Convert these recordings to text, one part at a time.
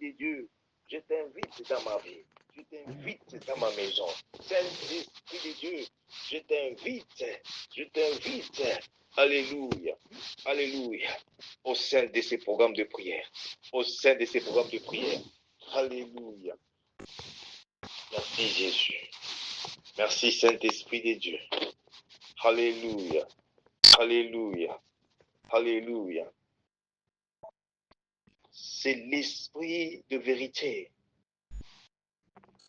de Dieu, je t'invite dans ma vie. Je t'invite dans ma maison. Saint-Esprit de Dieu, je t'invite. Je t'invite. Alléluia. Alléluia. Au sein de ces programmes de prière. Au sein de ces programmes de prière. Alléluia. Merci Jésus. Merci Saint-Esprit de Dieu. Alléluia. Alléluia. Alléluia. C'est l'esprit de vérité.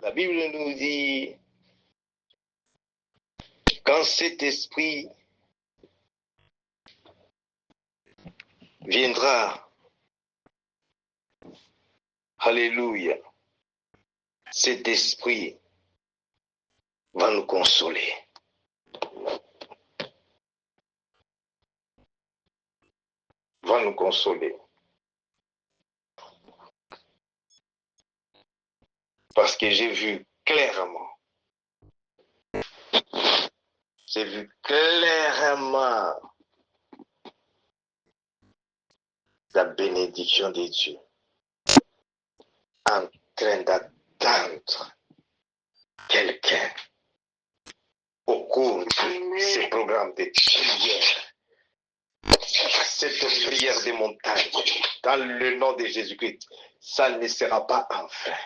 La Bible nous dit, quand cet esprit viendra, alléluia, cet esprit va nous consoler. Va nous consoler. Parce que j'ai vu clairement la bénédiction de Dieu en train d'attendre quelqu'un au cours de ces programmes de prière. Cette prière des montagnes, dans le nom de Jésus-Christ, ça ne sera pas en vain.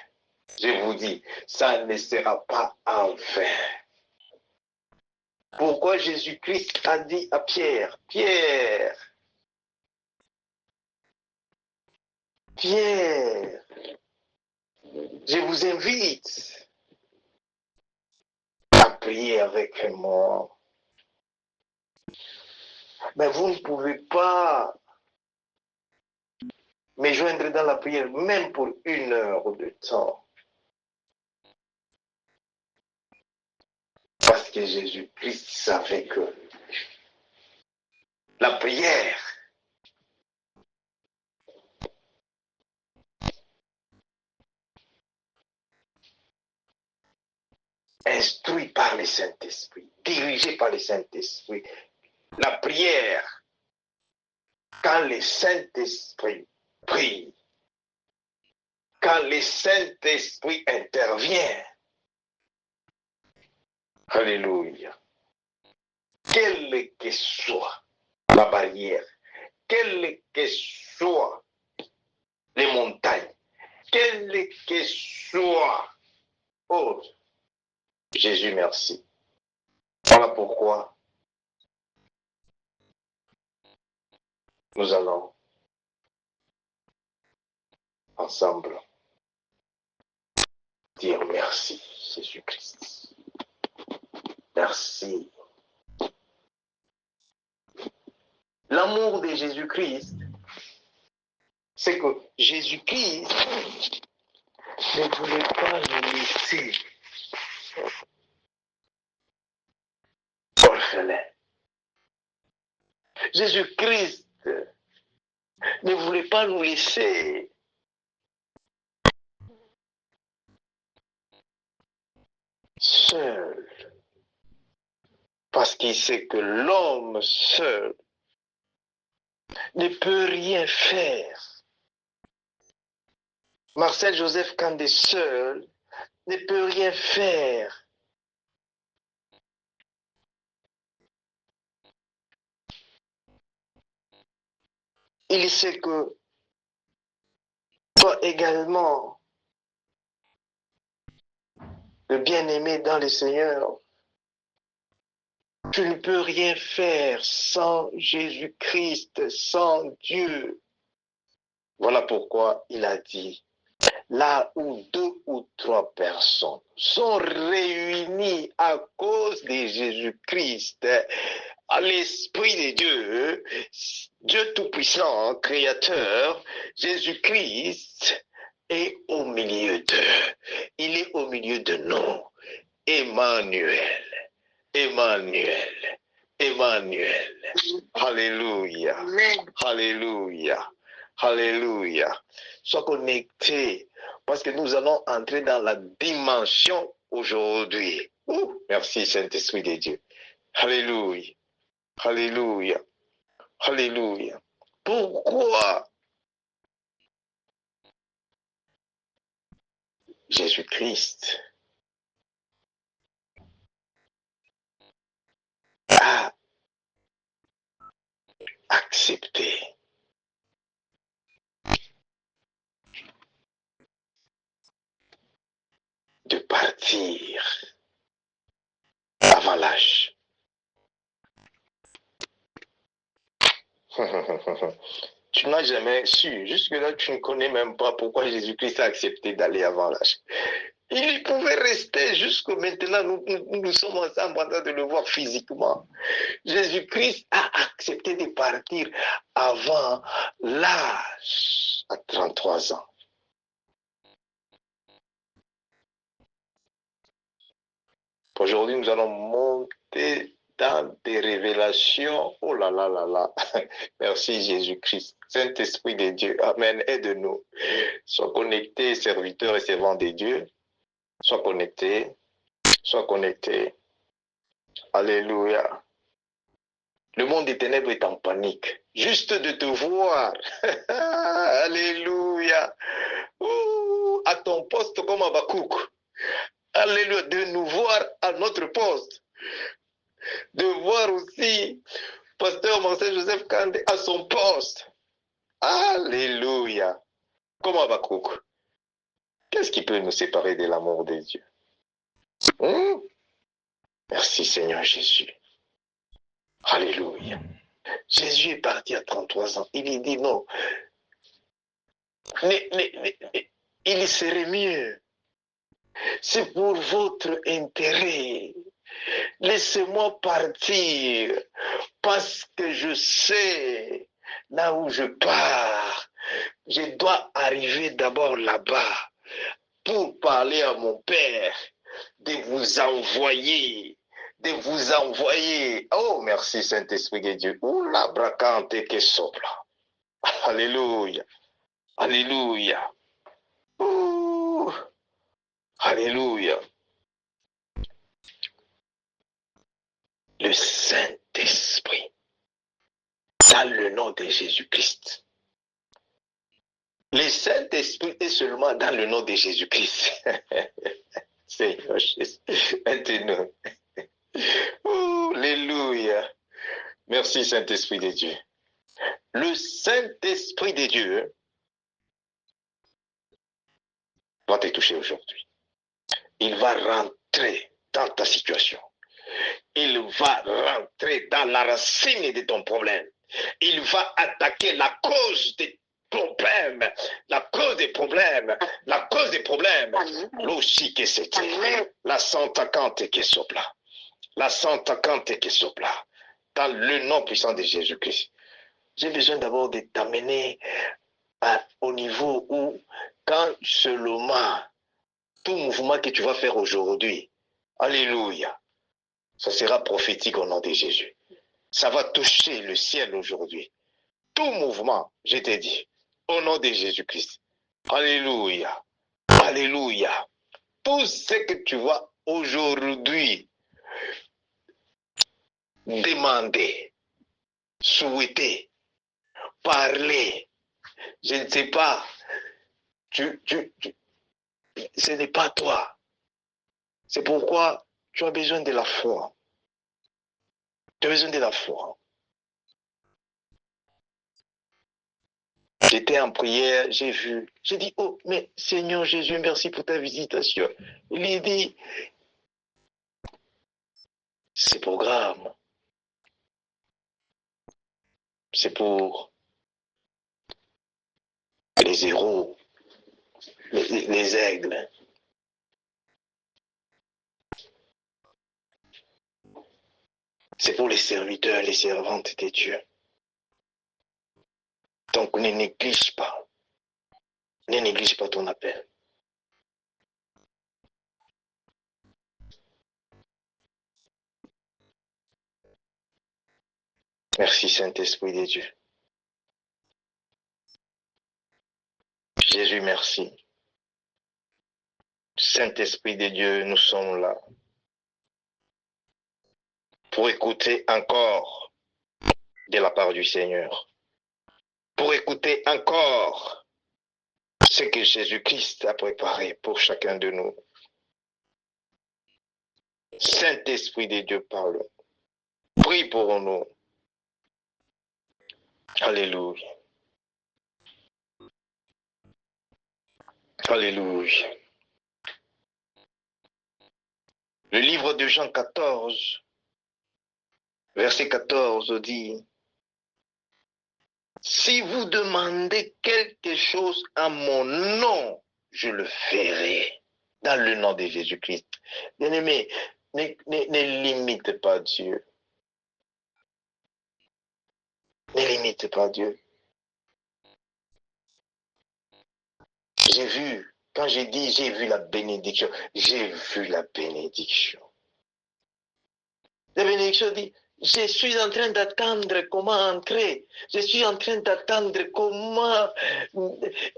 Je vous dis, ça ne sera pas en vain. Pourquoi Jésus-Christ a dit à Pierre, Pierre, je vous invite à prier avec moi. Mais vous ne pouvez pas me joindre dans la prière, même pour 1 heure de temps. Parce que Jésus-Christ savait que la prière instruite par le Saint-Esprit, dirigée par le Saint-Esprit, la prière, quand le Saint-Esprit prie, quand le Saint-Esprit intervient, alléluia, quelle que soit la barrière, quelles que soient les montagnes, quelles que soient, oh, Jésus, merci. Voilà pourquoi nous allons ensemble dire merci, Jésus-Christ. Merci. L'amour de Jésus-Christ, c'est que Jésus-Christ ne voulait pas nous laisser orphelins. Jésus-Christ ne voulait pas nous laisser seuls. Parce qu'il sait que l'homme seul ne peut rien faire. Marcel Joseph Kandé seul ne peut rien faire. Il sait que toi également, le bien-aimé dans le Seigneur, tu ne peux rien faire sans Jésus-Christ, sans Dieu. Voilà pourquoi il a dit, là où 2 ou 3 personnes sont réunies à cause de Jésus-Christ, à l'Esprit de Dieu, Dieu Tout-Puissant, Créateur, Jésus-Christ est au milieu d'eux. Il est au milieu de nous. Emmanuel. Emmanuel. Emmanuel. Alléluia. Alléluia. Alléluia. Sois connecté parce que nous allons entrer dans la dimension aujourd'hui. Merci Saint-Esprit de Dieu. Alléluia. Alléluia. Alléluia. Pourquoi Jésus-Christ a accepté de partir avant l'âge. Tu n'as jamais su. Jusque-là, tu ne connais même pas pourquoi Jésus-Christ a accepté d'aller avant l'âge. Il pouvait rester jusqu'au maintenant. Nous sommes ensemble en train de le voir physiquement. Jésus-Christ a accepté de partir avant l'âge, à 33 ans. Aujourd'hui, nous allons monter dans des révélations. Oh là là là là. Merci Jésus-Christ. Saint-Esprit de Dieu. Amen. Aide-nous. Sois connectés, serviteurs et servants de Dieu. Sois connectés. Sois connectés. Alléluia. Le monde des ténèbres est en panique. Juste de te voir. Alléluia. Ouh, à ton poste comme Habakkuk. Alléluia. De nous voir à notre poste. De voir aussi Pasteur Marcel Joseph Kandé à son poste. Alléluia. Comme Habakkuk. Qu'est-ce qui peut nous séparer de l'amour de Dieu? Merci Seigneur Jésus. Alléluia. Jésus est parti à 33 ans. Il dit non. Il serait mieux. C'est pour votre intérêt. Laissez-moi partir parce que je sais là où je pars. Je dois arriver d'abord là-bas pour parler à mon Père, de vous envoyer. De vous envoyer. Oh, merci Saint-Esprit de Dieu. Oula, bracante que sopla. Alléluia. Alléluia. Ouh. Alléluia. Le Saint-Esprit, dans le nom de Jésus-Christ. Le Saint-Esprit est seulement dans le nom de Jésus-Christ. Seigneur Jésus, maintenant. Alléluia. Merci Saint-Esprit de Dieu. Le Saint-Esprit de Dieu va te toucher aujourd'hui. Il va rentrer dans ta situation. Il va rentrer dans la racine de ton problème. Il va attaquer la cause des problèmes. La cause des problèmes. La cause des problèmes. L'oshi que c'était. La Santa Cante qui sopla. La Santa Cante qui sopla. Dans le nom puissant de Jésus-Christ. J'ai besoin d'abord de t'amener au niveau où, quand seulement tout mouvement que tu vas faire aujourd'hui, alléluia, ça sera prophétique au nom de Jésus. Ça va toucher le ciel aujourd'hui. Tout mouvement, je t'ai dit, au nom de Jésus-Christ. Alléluia. Alléluia. Tout ce que tu vas aujourd'hui demander, souhaiter, parler, je ne sais pas, ce n'est pas toi. C'est pourquoi tu as besoin de la foi. Tu as besoin de la foi. J'étais en prière, j'ai vu, j'ai dit, oh, mais Seigneur Jésus, merci pour ta visitation. Il dit, c'est programme. C'est pour les héros, les aigles. C'est pour les serviteurs, les servantes de Dieu. Donc ne néglige pas. Ne néglige pas ton appel. Merci Saint-Esprit de Dieu. Jésus, merci. Saint-Esprit de Dieu, nous sommes là pour écouter encore de la part du Seigneur. Pour écouter encore ce que Jésus-Christ a préparé pour chacun de nous. Saint-Esprit de Dieu, parle. Prie pour nous. Alléluia. Alléluia. Le livre de Jean 14, verset 14 dit, si vous demandez quelque chose à mon nom, je le ferai. Dans le nom de Jésus-Christ. Bien-aimé, ne limite pas Dieu. Ne limite pas Dieu. J'ai vu, quand j'ai dit j'ai vu la bénédiction, j'ai vu la bénédiction. La bénédiction dit, je suis en train d'attendre comment entrer. Je suis en train d'attendre comment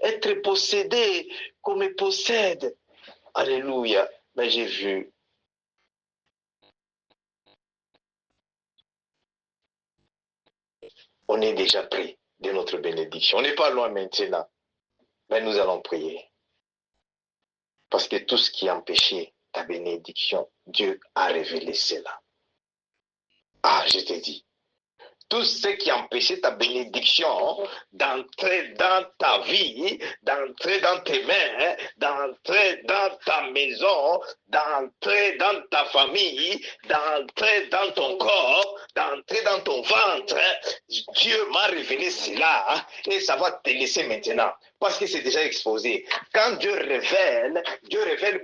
être possédé, qu'on me possède. Alléluia. Mais j'ai vu. On est déjà pris de notre bénédiction. On n'est pas loin maintenant. Mais nous allons prier. Parce que tout ce qui empêchait ta bénédiction, Dieu a révélé cela. Ah, je te dis. Tout ce qui empêchait ta bénédiction d'entrer dans ta vie, d'entrer dans tes mains, d'entrer dans ta maison, d'entrer dans ta famille, d'entrer dans ton corps, d'entrer dans ton ventre, Dieu m'a révélé cela et ça va te laisser maintenant parce que c'est déjà exposé. Quand Dieu révèle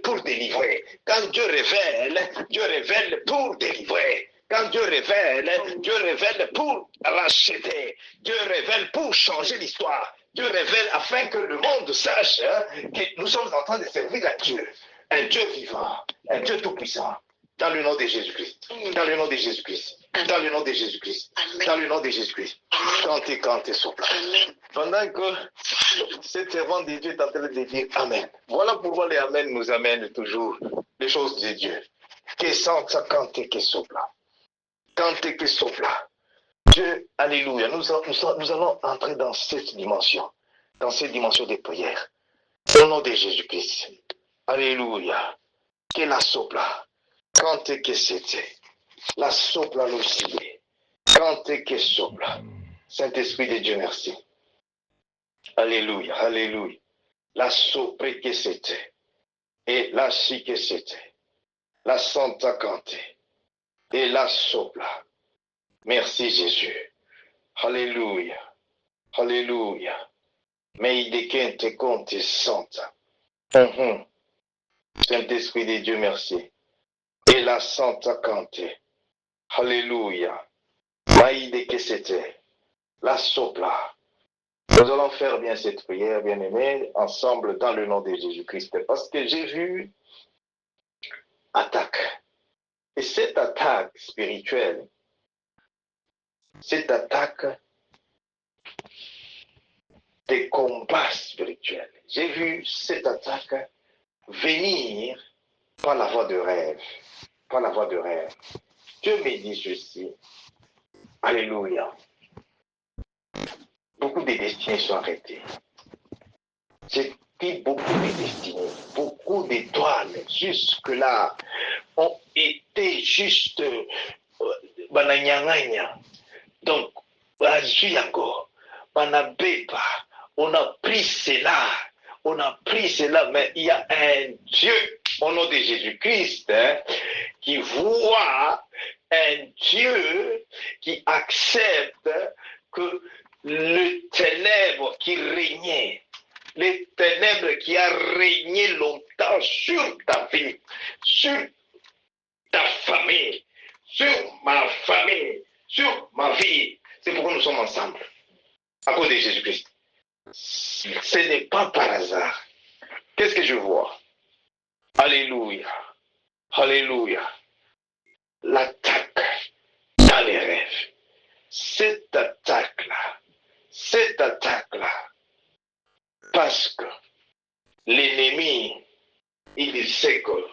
pour délivrer. Quand Dieu révèle pour délivrer. Quand Dieu révèle pour racheter. Dieu révèle pour changer l'histoire. Dieu révèle afin que le monde sache que nous sommes en train de servir un Dieu vivant, un Dieu tout-puissant. Dans le nom de Jésus-Christ. Dans le nom de Jésus-Christ. Dans le nom de Jésus-Christ. Dans le nom de Jésus-Christ. Quand souple. Pendant que cette servante de Dieu est en train de dire Amen. Voilà pourquoi les Amen nous amènent toujours les choses de Dieu. Que sente quand que souple. Quand que souple. Dieu, alléluia. Nous allons entrer dans cette dimension de prière. Au nom de Jésus-Christ. Alléluia. Que la sopla. Quand que c'était. La sopla l'oscillé. Quand que sopla. Saint-Esprit de Dieu, merci. Alléluia, alléluia. La sopra que c'était. Et la si que c'était. La santa cante. Et la sopla. Merci Jésus. Alléluia. Alléluia. Mais de quinte compte santa. Saint-Esprit de Dieu, merci. Et la santa cante. Alléluia. Maïde que c'était. La sopla. Nous allons faire bien cette prière, bien-aimés, ensemble dans le nom de Jésus-Christ. Parce que j'ai vu attaque. Et cette attaque spirituelle, cette attaque des combats spirituels, j'ai vu cette attaque venir par la voie de rêve. Par la voie de rêve. Dieu me dit ceci. Alléluia. Beaucoup de destinées sont arrêtées. J'ai dit beaucoup de destinées, beaucoup d'étoiles jusque-là ont été juste bananyanganya. Donc, Azuyango, Banabeba, on a pris cela, mais il y a un Dieu, au nom de Jésus-Christ, qui voit, un Dieu qui accepte que le ténèbre qui régnait, les ténèbres qui a régné longtemps sur ta vie, sur ta famille, sur ma famille, sur ma vie. C'est pourquoi nous sommes ensemble, à cause de Jésus-Christ. Ce n'est pas par hasard. Qu'est-ce que je vois? Alléluia. Alléluia. L'attaque dans les rêves. Cette attaque-là, parce que l'ennemi, il sait que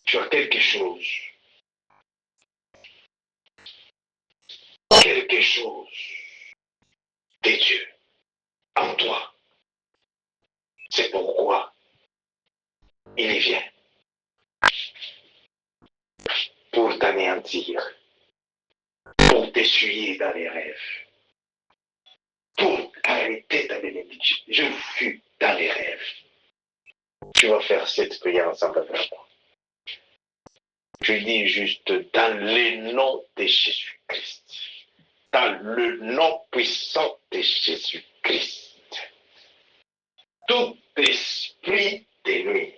tu as quelque chose, est Dieu en toi. C'est pourquoi il y vient pour t'anéantir, pour t'essuyer dans les rêves, pour arrêter ta bénédiction. Je fus dans les rêves. Tu vas faire cette prière ensemble avec moi. Je dis juste dans le nom de Jésus-Christ. Dans le nom puissant de Jésus-Christ. Tout esprit de nuit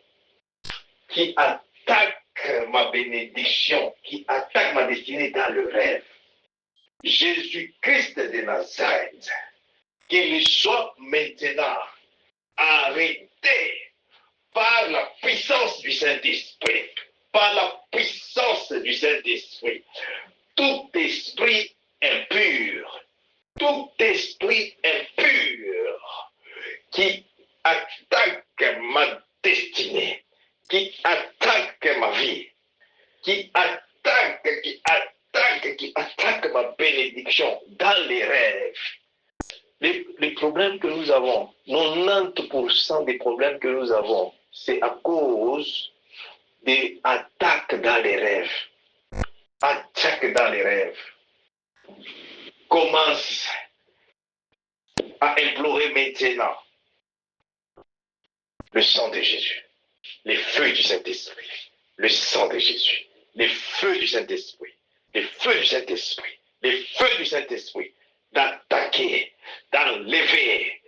qui attaque ma bénédiction, qui attaque ma destinée dans le rêve, Jésus-Christ de Nazareth, qu'il soit maintenant arrêté par la puissance du Saint-Esprit, par la puissance du Saint-Esprit. Tout esprit impur, tout esprit impur qui attaque ma destinée, qui attaque ma vie, qui attaque ma bénédiction dans les rêves. Les problèmes que nous avons, 90% des problèmes que nous avons, c'est à cause des attaques dans les rêves. Attaques dans les rêves. Commence à implorer maintenant le sang de Jésus, les feux du Saint-Esprit, le sang de Jésus, les feux du Saint-Esprit, les feux du Saint-Esprit, les feux du Saint-Esprit, d'attaquer, d'enlever,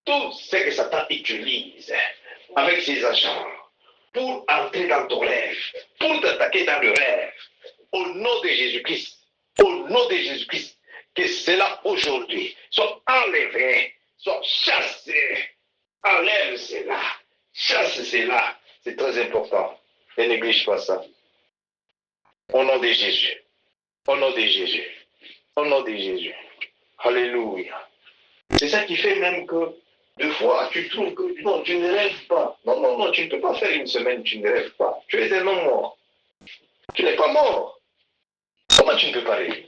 tout ce que Satan utilise avec ses agents pour entrer dans ton rêve, pour t'attaquer dans le rêve. Au nom de Jésus-Christ, au nom de Jésus-Christ, que cela aujourd'hui soit enlevé, soit chassé. Enlève cela, chasse cela. C'est très important. Ne néglige pas ça. Au nom de Jésus, au nom de Jésus, au nom de Jésus. Alléluia. C'est ça qui fait même que deux fois, tu trouves que non, tu ne rêves pas. Non, tu ne peux pas faire une semaine, tu ne rêves pas. Tu es un homme mort. Tu n'es pas mort. Comment tu ne peux pas rêver?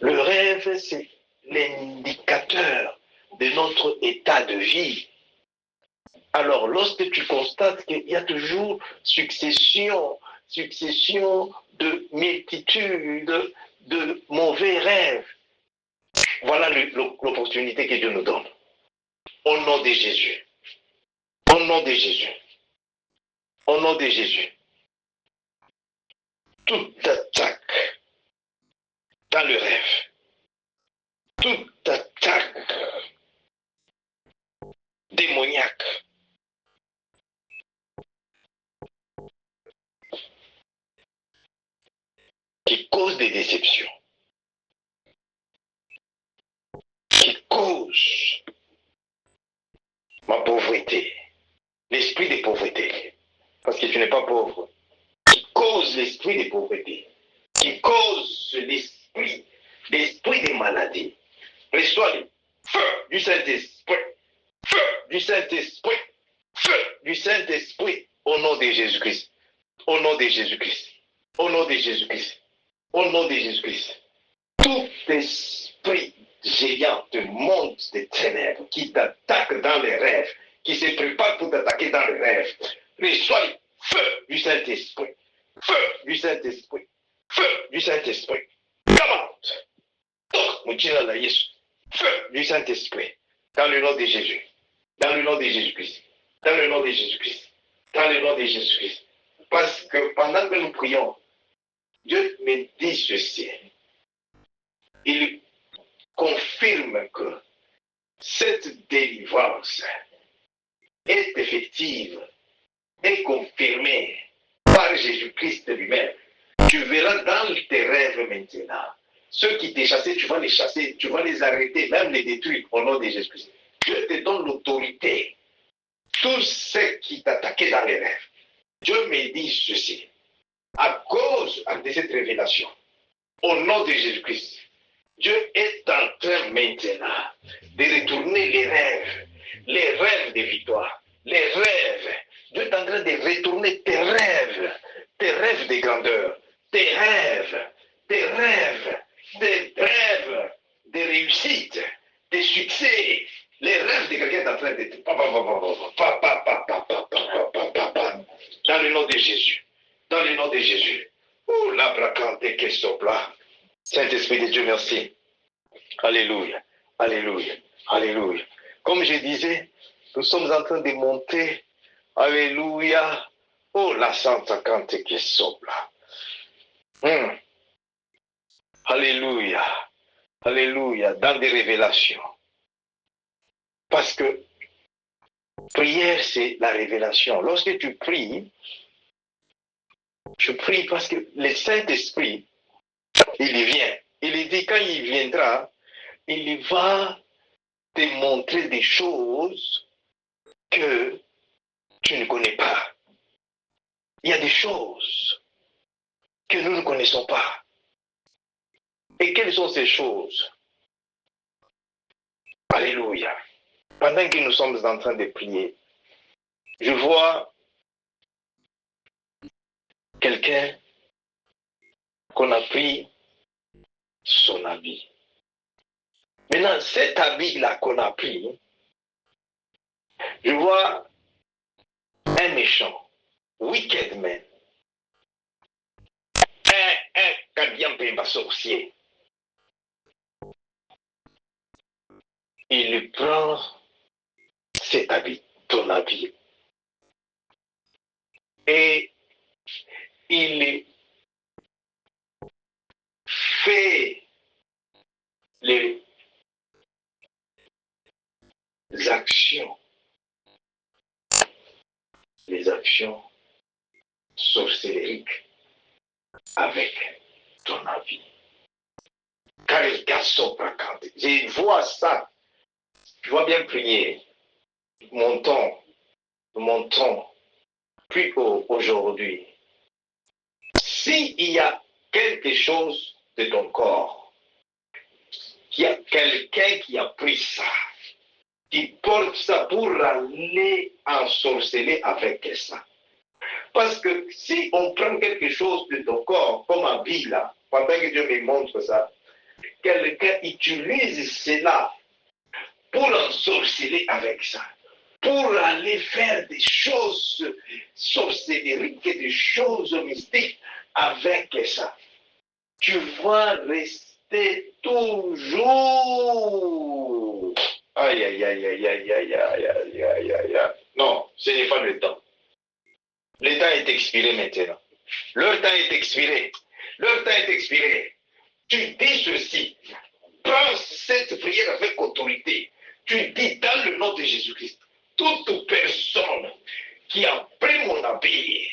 Le rêve, c'est l'indicateur de notre état de vie. Alors, lorsque tu constates qu'il y a toujours succession de multitudes de mauvais rêves, voilà l'opportunité que Dieu nous donne. Au nom de Jésus. Au nom de Jésus. Au nom de Jésus. Toute attaque dans le rêve, toute attaque démoniaque, qui cause des déceptions, qui cause ma pauvreté, l'esprit de pauvreté, parce que tu n'es pas pauvre, qui cause l'esprit de pauvreté, qui cause l'esprit des maladies. Reçois le feu du Saint-Esprit, feu du Saint-Esprit, feu du Saint-Esprit, au nom de Jésus-Christ, au nom de Jésus-Christ, au nom de Jésus-Christ, au nom de Jésus-Christ. Tout esprit géant de monde des ténèbres qui t'attaque dans les rêves, qui se prépare pour t'attaquer dans les rêves, reçois le feu du Saint-Esprit, feu du Saint-Esprit, feu du Saint-Esprit. Come out! Feu du Saint-Esprit, dans le nom de Jésus, dans le nom de Jésus-Christ, dans le nom de Jésus-Christ, dans le nom de Jésus-Christ. Parce que pendant que nous prions, Dieu me dit ceci. Il confirme que cette délivrance est effective et confirmée par Jésus-Christ lui-même. Tu verras dans tes rêves maintenant. Ceux qui t'ont chassé, tu vas les chasser, tu vas les arrêter, même les détruire au nom de Jésus-Christ. Dieu te donne l'autorité. Tous ceux qui t'attaquaient dans les rêves. Dieu me dit ceci. À cause de cette révélation, au nom de Jésus-Christ, Dieu est en train maintenant de retourner les rêves de victoire, les rêves. Dieu est en train de retourner tes rêves de grandeur, tes rêves train de... Dans le nom de Jésus. Dans le nom de Jésus. Oh, la bracante qui sopla. Saint-Esprit de Dieu, merci. Alléluia. Alléluia. Alléluia. Comme je disais, nous sommes en train de monter. Alléluia. Oh, la Santa Cante qui sopla. Alléluia. Alléluia. Dans des révélations. Parce que prière, c'est la révélation. Lorsque tu pries, je prie parce que le Saint-Esprit, il vient. Il dit quand il viendra, il va te montrer des choses que tu ne connais pas. Il y a des choses que nous ne connaissons pas. Et quelles sont ces choses? Alléluia. Pendant que nous sommes en train de prier, je vois quelqu'un qu'on a pris son habit. Maintenant, cet habit-là qu'on a pris, je vois un méchant, wicked man, un Kadiampemba sorcier. Il prend cet habit, ton habit, et il fait les actions sorcériques avec ton habit. Car il casse je vois ça. Je vois bien prier. Montons plus haut aujourd'hui. S'il y a quelque chose de ton corps, qu'il y a quelqu'un qui a pris ça, qui porte ça pour aller ensorceler avec ça. Parce que si on prend quelque chose de ton corps, comme un habit là, pendant que Dieu me montre ça, quelqu'un utilise cela pour ensorceler avec ça, pour aller faire des choses sorcelleriques et des choses mystiques avec ça. Tu vas rester toujours. Aïe, aïe, aïe, aïe, aïe, aïe, aïe, aïe, aïe, aïe, aïe. Non, ce n'est pas le temps. Le temps est expiré maintenant. Leur temps est expiré. Leur temps est expiré. Tu dis ceci. Prends cette prière avec autorité. Tu dis dans le nom de Jésus-Christ, toute personne qui a pris mon habit,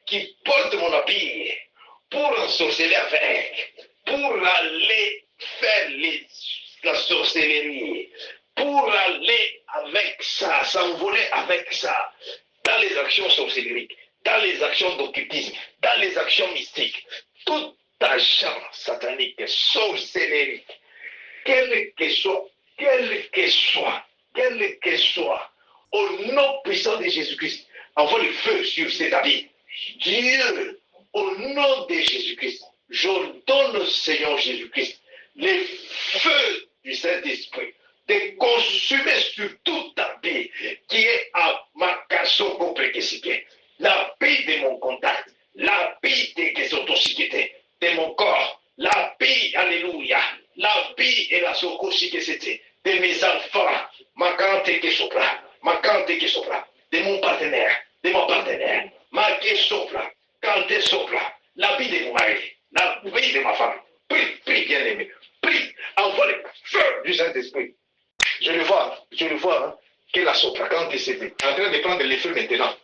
qui porte mon habit pour ensorceler avec, pour aller faire la sorcellerie, pour aller avec ça, s'envoler avec ça, dans les actions sorcelleriques, dans les actions d'occultisme, dans les actions mystiques, tout agent satanique, sorcellerie, quel que soit, au nom puissant de Jésus-Christ, envoie le feu sur cet habit. Dieu, au nom de Jésus-Christ, j'ordonne au Seigneur Jésus-Christ le feu du Saint-Esprit de consumer sur tout habit qui est à ma casso compliquée. L'habit de mon contact, l'habit de son toxicité, de mon corps, l'habit, alléluia, l'habit et la socosi que c'était, de mes enfants, ma cante que sopra, de mon partenaire, ma que sopra, cante sopra, l'habit de mon mari, l'habit de ma femme. Prie, bien aimé, prie, envoie le feu du Saint-Esprit. Je le vois, hein, que la sopra, cante c'était, en train de prendre les feux maintenant.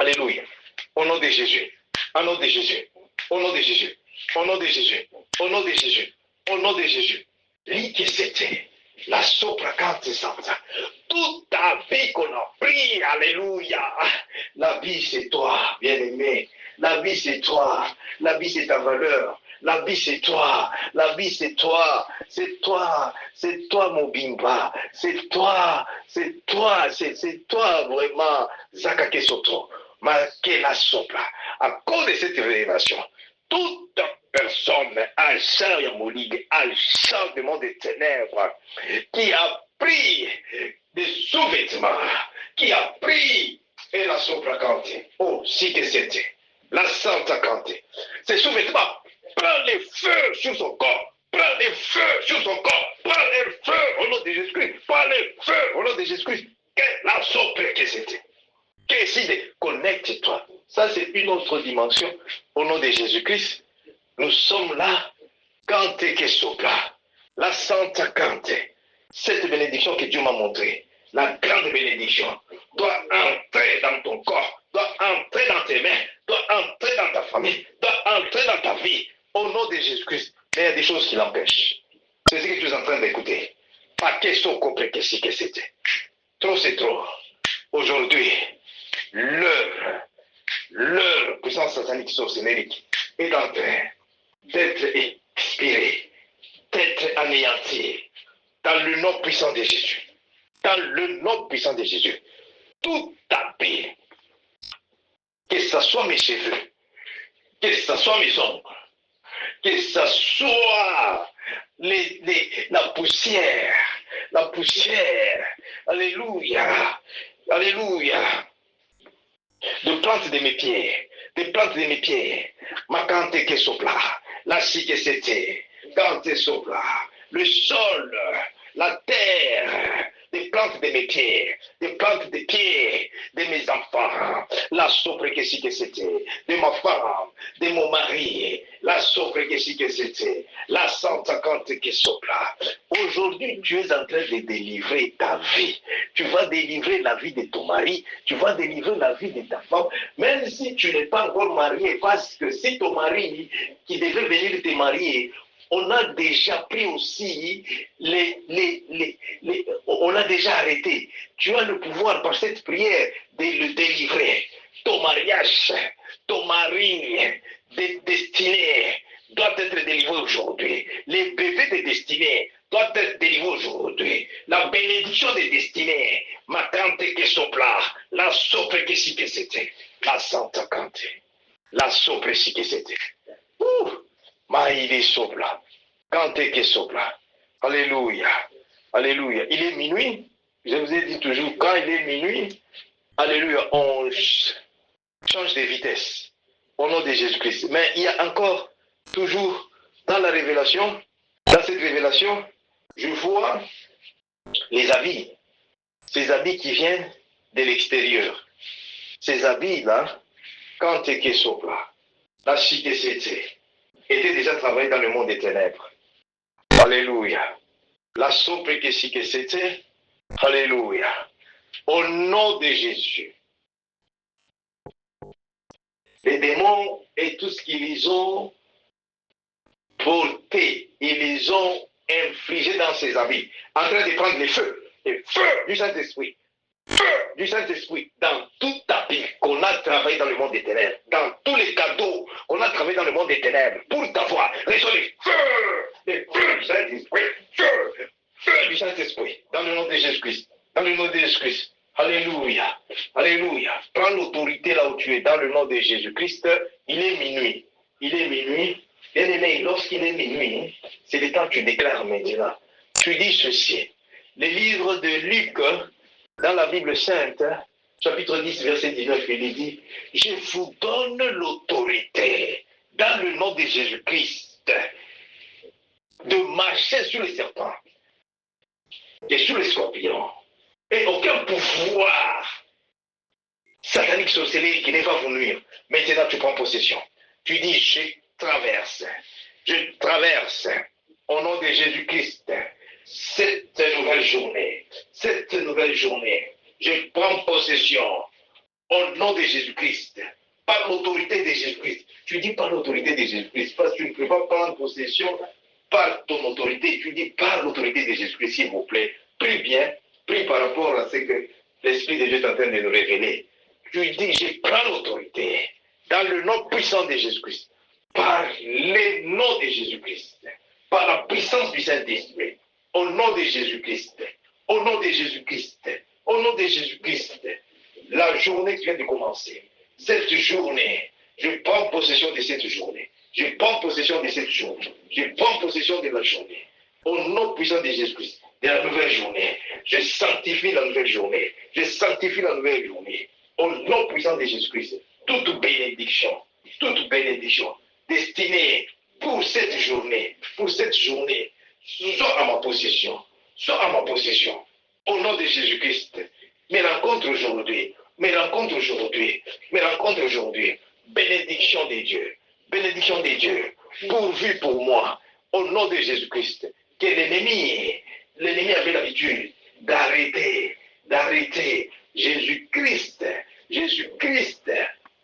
Alléluia. Au nom de Jésus. Au nom de Jésus. Au nom de Jésus. Au nom de Jésus. Au nom de Jésus. Au nom de Jésus. Lis que c'était la sopracante santa. Toute ta vie qu'on a pris. Alléluia. La vie c'est toi, bien-aimé. La vie c'est toi. La vie c'est ta valeur. La vie c'est toi, la vie c'est toi, c'est toi, mon bimba, c'est toi vraiment, Zakake Soto, Makela Sopla. À cause de cette révélation, toute personne, agent Yamoligue, agent du monde des ténèbres, qui a pris des sous-vêtements, qui a pris et la sopracante. Oh, si que c'était la Santa Cante. Ces sous-vêtements prend les feux sur son corps. Prends les feux sur son corps. Prends les feux au nom de Jésus-Christ. Prends les feux au nom de Jésus-Christ. La sopre que c'était. Qu'est-ce que connecte-toi. Ça, c'est une autre dimension. Au nom de Jésus-Christ, nous sommes là. Cante que sopra. La Santa Cante. Cette bénédiction que Dieu m'a montrée, la grande bénédiction, doit entrer dans ton corps, doit entrer dans tes mains, doit entrer dans ta famille, doit entrer dans ta vie. Au nom de Jésus-Christ. Mais il y a des choses qui l'empêchent. C'est ce que tu es en train d'écouter. Pas question que c'était. Trop, c'est trop. Aujourd'hui, leur puissance satanique sorcellerie est en train d'être expirée, d'être anéantie dans le nom puissant de Jésus. Dans le nom puissant de Jésus. Tout habit, que ce soit mes cheveux, que ce soit mes ongles, que ce soit la poussière, alléluia, alléluia, de plantes de mes pieds, ma cante que sopla, la si que c'était, cante sopla, le sol, la terre, des plantes de mes pieds, des plantes des pieds de mes enfants, la sopre que si que c'était, de ma femme, de mon mari, la sopre que si que c'était, la Santa Cante que sopla. Aujourd'hui, tu es en train de délivrer ta vie. Tu vas délivrer la vie de ton mari, tu vas délivrer la vie de ta femme, même si tu n'es pas encore marié, parce que si ton mari qui devait venir te marier, on a déjà pris aussi on a déjà arrêté. Tu as le pouvoir par cette prière de le délivrer. Ton mariage, ton mari destiné doit être délivré aujourd'hui. Les bébés de destinée doivent être délivrés aujourd'hui. La bénédiction des destinées, ma cante que sopla, la sopre que si que c'était, la Santa Cante, la sopre si que c'était. Maïli sopla, cante que sopla. Alléluia, alléluia. Il est minuit, je vous ai dit toujours, quand il est minuit, alléluia, on change de vitesse au nom de Jésus-Christ. Mais il y a encore, toujours dans la révélation, dans cette révélation, je vois les habits, ces habits qui viennent de l'extérieur. Ces habits-là, quand que sopla, la cité était déjà travaillé dans le monde des ténèbres. Alléluia. La sopre que c'était, alléluia. Au nom de Jésus. Les démons et tout ce qu'ils ont porté, ils les ont infligés dans ces habits, en train de prendre les feux du Saint-Esprit. Feu du Saint-Esprit dans tout habit qu'on a travaillé dans le monde des ténèbres, dans tous les cadeaux qu'on a travaillé dans le monde des ténèbres, pour t'avoir, reçois les feux du Saint-Esprit, feu du Saint-Esprit, dans le nom de Jésus-Christ, dans le nom de Jésus-Christ. Alléluia, alléluia. Prends l'autorité là où tu es, dans le nom de Jésus-Christ. Il est minuit, Bien aimé, lorsqu'il est minuit, c'est le temps que tu déclares maintenant. Tu dis ceci, le livre de Luc, dans la Bible Sainte, chapitre 10, verset 19, il dit, je vous donne l'autorité, dans le nom de Jésus-Christ, de marcher sur les serpents et sur les scorpions. Et aucun pouvoir satanique sorcellerie qui n'est pas vous nuire. Maintenant, tu prends possession. Tu dis, je traverse, au nom de Jésus-Christ, cette nouvelle journée. Je prends possession, au nom de Jésus-Christ, par l'autorité de Jésus-Christ. Tu dis par l'autorité de Jésus-Christ, parce que tu ne peux pas prendre possession par ton autorité. Tu dis par l'autorité de Jésus-Christ, s'il vous plaît. Prie bien, prie par rapport à ce que l'Esprit de Dieu est en train de nous révéler. Tu dis, je prends l'autorité dans le nom puissant de Jésus-Christ, par le nom de Jésus-Christ, par la puissance du Saint-Esprit, au nom de Jésus-Christ, au nom de Jésus-Christ, au nom de Jésus-Christ. La journée qui vient de commencer, cette journée, je prends possession de cette journée. Je prends possession de cette journée. Je prends possession de la journée. Au nom puissant de Jésus-Christ. de la nouvelle journée. Je sanctifie la nouvelle journée. Je sanctifie la nouvelle journée. Au nom puissant de Jésus-Christ, toute bénédiction destinée pour cette journée, soit à ma possession, soit à ma possession. Au nom de Jésus-Christ, mes rencontres aujourd'hui, bénédiction des dieux, pourvu pour moi, au nom de Jésus-Christ, que l'ennemi avait l'habitude d'arrêter Jésus-Christ,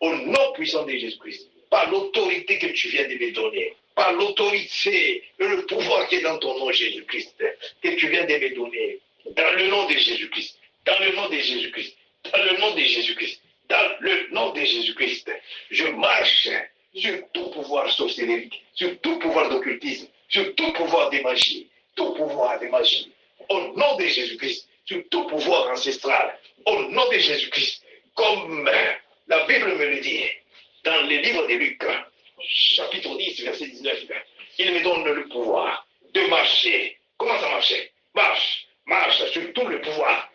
au nom puissant de Jésus-Christ, par l'autorité que tu viens de me donner, par l'autorité et le pouvoir qui est dans ton nom, Jésus-Christ, que tu viens de me donner, dans le nom de Jésus-Christ, dans le nom de Jésus-Christ, dans le nom de Jésus-Christ, dans le nom de Jésus-Christ, je marche sur tout pouvoir sorcellerie, sur tout pouvoir d'occultisme, sur tout pouvoir de magie, au nom de Jésus-Christ, sur tout pouvoir ancestral, au nom de Jésus-Christ, comme la Bible me le dit, dans le livre de Luc, chapitre 10, verset 19, il me donne le pouvoir de marcher. Comment ça marchait? Marche sur tout le pouvoir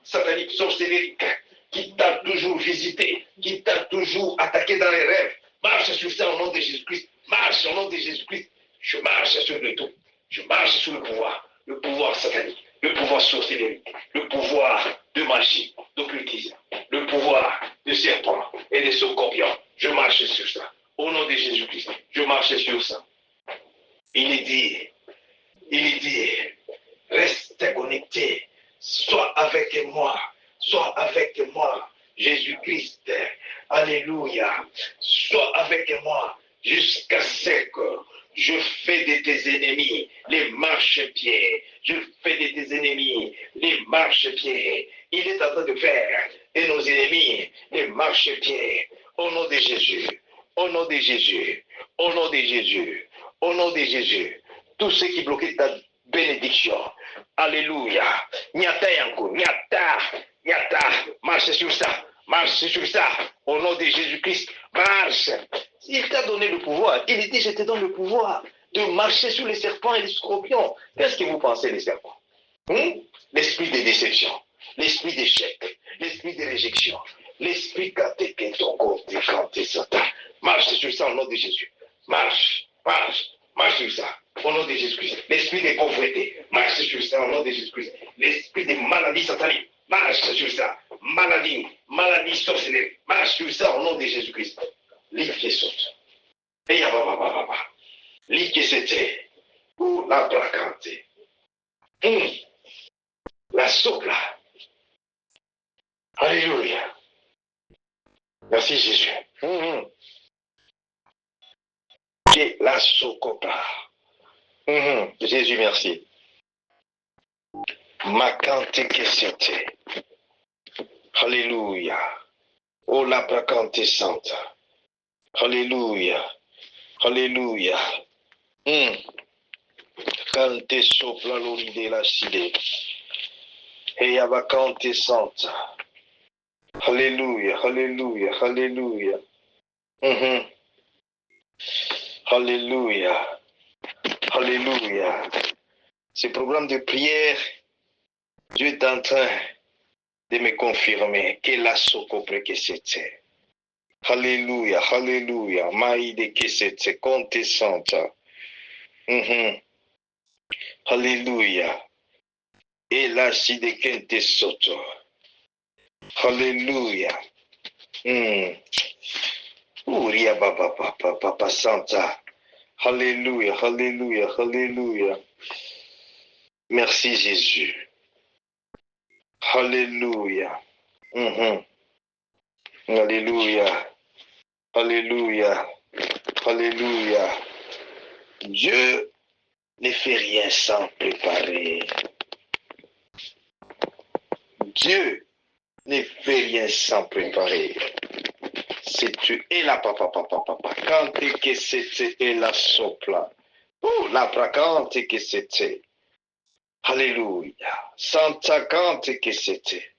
satanique, sorcellérique, qui t'a toujours visité, qui t'a toujours attaqué dans les rêves. Marche sur ça au nom de Jésus-Christ. Marche au nom de Jésus-Christ. Je marche sur le tout. Je marche sur le pouvoir satanique, le pouvoir sorcellérique, le pouvoir de magie, d'occultisme, le pouvoir de serpent et de scorpion. Je marche sur ça. Au nom de Jésus-Christ, je marche sur ça. Il est dit, reste connecté, sois avec moi, Jésus-Christ, alléluia, sois avec moi jusqu'à ce que je fais de tes ennemis les marchepieds, il est en train de faire de nos ennemis les marchepieds, au nom de Jésus, au nom de Jésus, au nom de Jésus, au nom de Jésus, tout ce qui bloquait ta bénédiction, alléluia, nyata yanko, nyata, marche sur ça, au nom de Jésus-Christ, marche. Il t'a donné le pouvoir, il dit, je te donne le pouvoir de marcher sur les serpents et les scorpions. Qu'est-ce que vous pensez des serpents? L'esprit de déception, l'esprit d'échec, l'esprit de réjection, l'esprit quand Satan. Marche sur ça au nom de Jésus. Marche sur ça au nom de Jésus-Christ. L'esprit de pauvreté, marche sur ça au nom de Jésus-Christ. L'esprit de maladie satanique, marche sur ça. Maladie sorcellerie, marche sur ça au nom de Jésus-Christ. Livre qui saute. Et yababababa. Livre qui c'était. Pour la placante. La sopla. Alléluia. Merci Jésus. Et la socopla. Jésus, merci. Macante que c'était. Alléluia. Oh la placante sainte. Alléluia. Alléluia. Cante sopla l'oride la cide. Et abacante sainte. Alléluia. Alléluia. Alléluia. Alléluia. Alléluia. Ce programme de prière, Dieu est en train de me confirmer que la socopre que c'était. Alléluia, alléluia. Maïde que c'était, contessante. Alléluia. Et là, si de kente soto. Alléluia. Uria papa santa. Alléluia, alléluia, alléluia. Merci Jésus. Alléluia. Alléluia. Alléluia. Alléluia. Dieu ne fait rien sans préparer. Dieu ne fait rien sans préparer. C'est tu et la papa. Quand que c'était et la sopla. Oh, la prakante que c'était. Alléluia. Santa cante que c'était.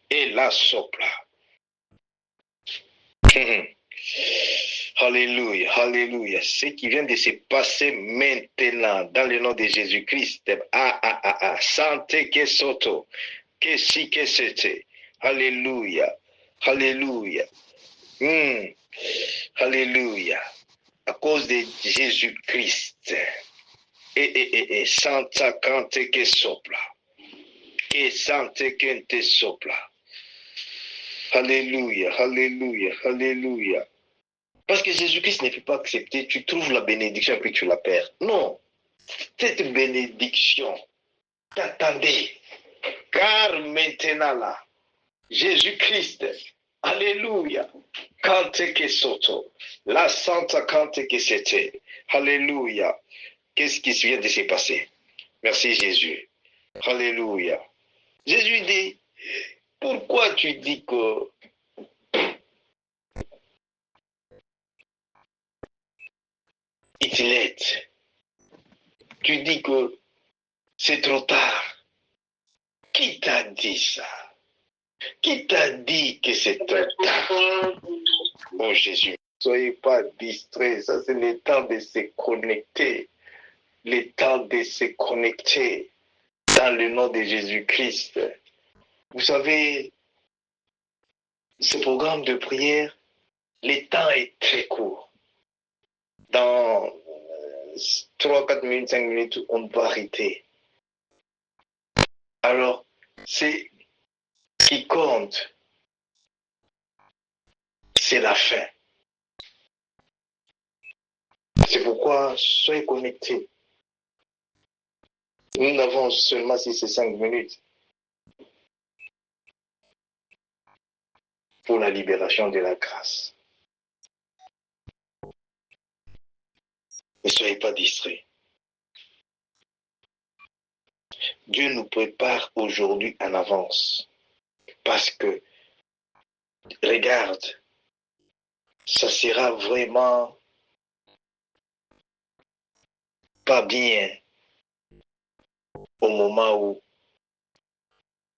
Et la sopla. Alléluia, alléluia. Ce qui vient de se passer maintenant, dans le nom de Jésus-Christ. Santé que soto, que si que c'était. Alléluia, alléluia. Alléluia. À cause de Jésus-Christ. Santa cante que sopla. Que sante que te sopla. Alléluia, alléluia, alléluia. Parce que Jésus-Christ ne peut pas accepter, tu trouves la bénédiction et puis tu la perds. Non, cette bénédiction, t'attendez. Car maintenant là, Jésus-Christ, alléluia, cante que soto, la santa cante que c'était, alléluia. Qu'est-ce qui vient de se passer? Merci Jésus, alléluia. Jésus dit, pourquoi tu dis que il est? Tu dis que c'est trop tard. Qui t'a dit ça? Qui t'a dit que c'est trop tard? Oh Jésus, ne soyez pas distraits. Ça, c'est le temps de se connecter. Le temps de se connecter dans le nom de Jésus-Christ. Vous savez, ce programme de prière, le temps est très court. Dans 3, 4 minutes, 5 minutes, on doit arrêter. Alors, c'est qui compte, c'est la fin. C'est pourquoi soyez connectés. Nous n'avons seulement 6 et 5 minutes pour la libération de la grâce. Ne soyez pas distraits. Dieu nous prépare aujourd'hui en avance. Parce que, regarde, ça sera vraiment pas bien au moment où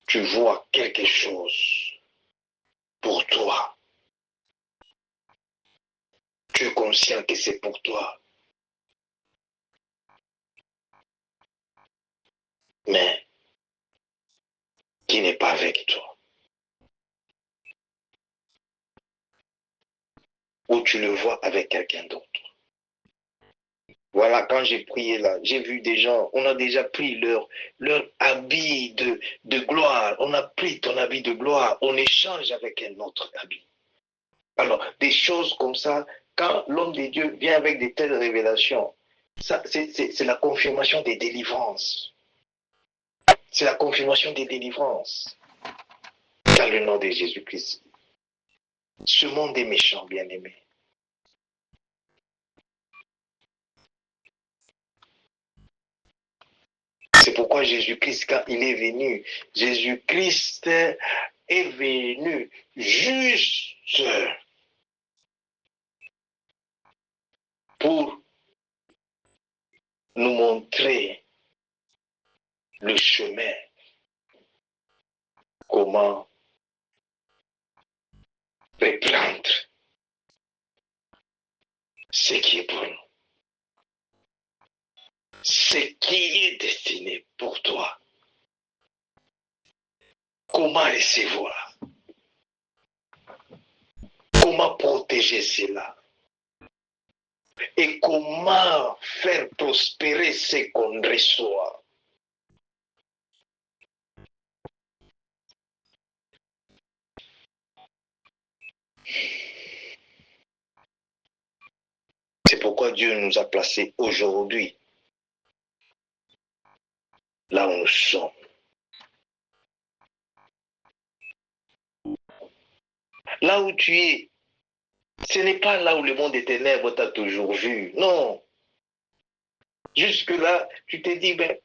tu vois quelque chose pour toi. Tu es conscient que c'est pour toi. Mais qui n'est pas avec toi. Ou tu le vois avec quelqu'un d'autre. Voilà, quand j'ai prié là, j'ai vu des gens, on a déjà pris leur habit de gloire. On a pris ton habit de gloire, on échange avec un autre habit. Alors, des choses comme ça, quand l'homme de Dieu vient avec de telles révélations, ça, c'est la confirmation des délivrances. C'est la confirmation des délivrances. Dans le nom de Jésus-Christ. Ce monde est méchant, bien-aimé. C'est pourquoi Jésus-Christ, quand il est venu, Jésus-Christ est venu juste pour nous montrer le chemin, comment reprendre ce qui est pour nous, ce qui est destiné pour toi, comment recevoir, comment protéger cela et comment faire prospérer ce qu'on reçoit. C'est pourquoi Dieu nous a placés aujourd'hui là où nous sommes. Là où tu es, ce n'est pas là où le monde des ténèbres t'a toujours vu. Non. Jusque-là, tu te dis, ben,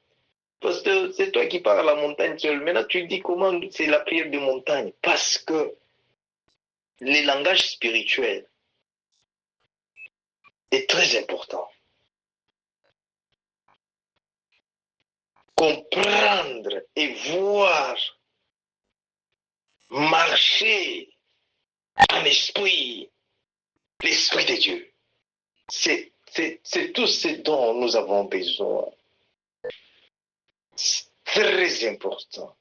parce que c'est toi qui pars à la montagne seul. Maintenant, tu te dis comment c'est la prière de montagne. Parce que le langage spirituel est très important. Comprendre et voir, marcher en esprit, L'Esprit de Dieu. C'est tout ce dont nous avons besoin. C'est très important.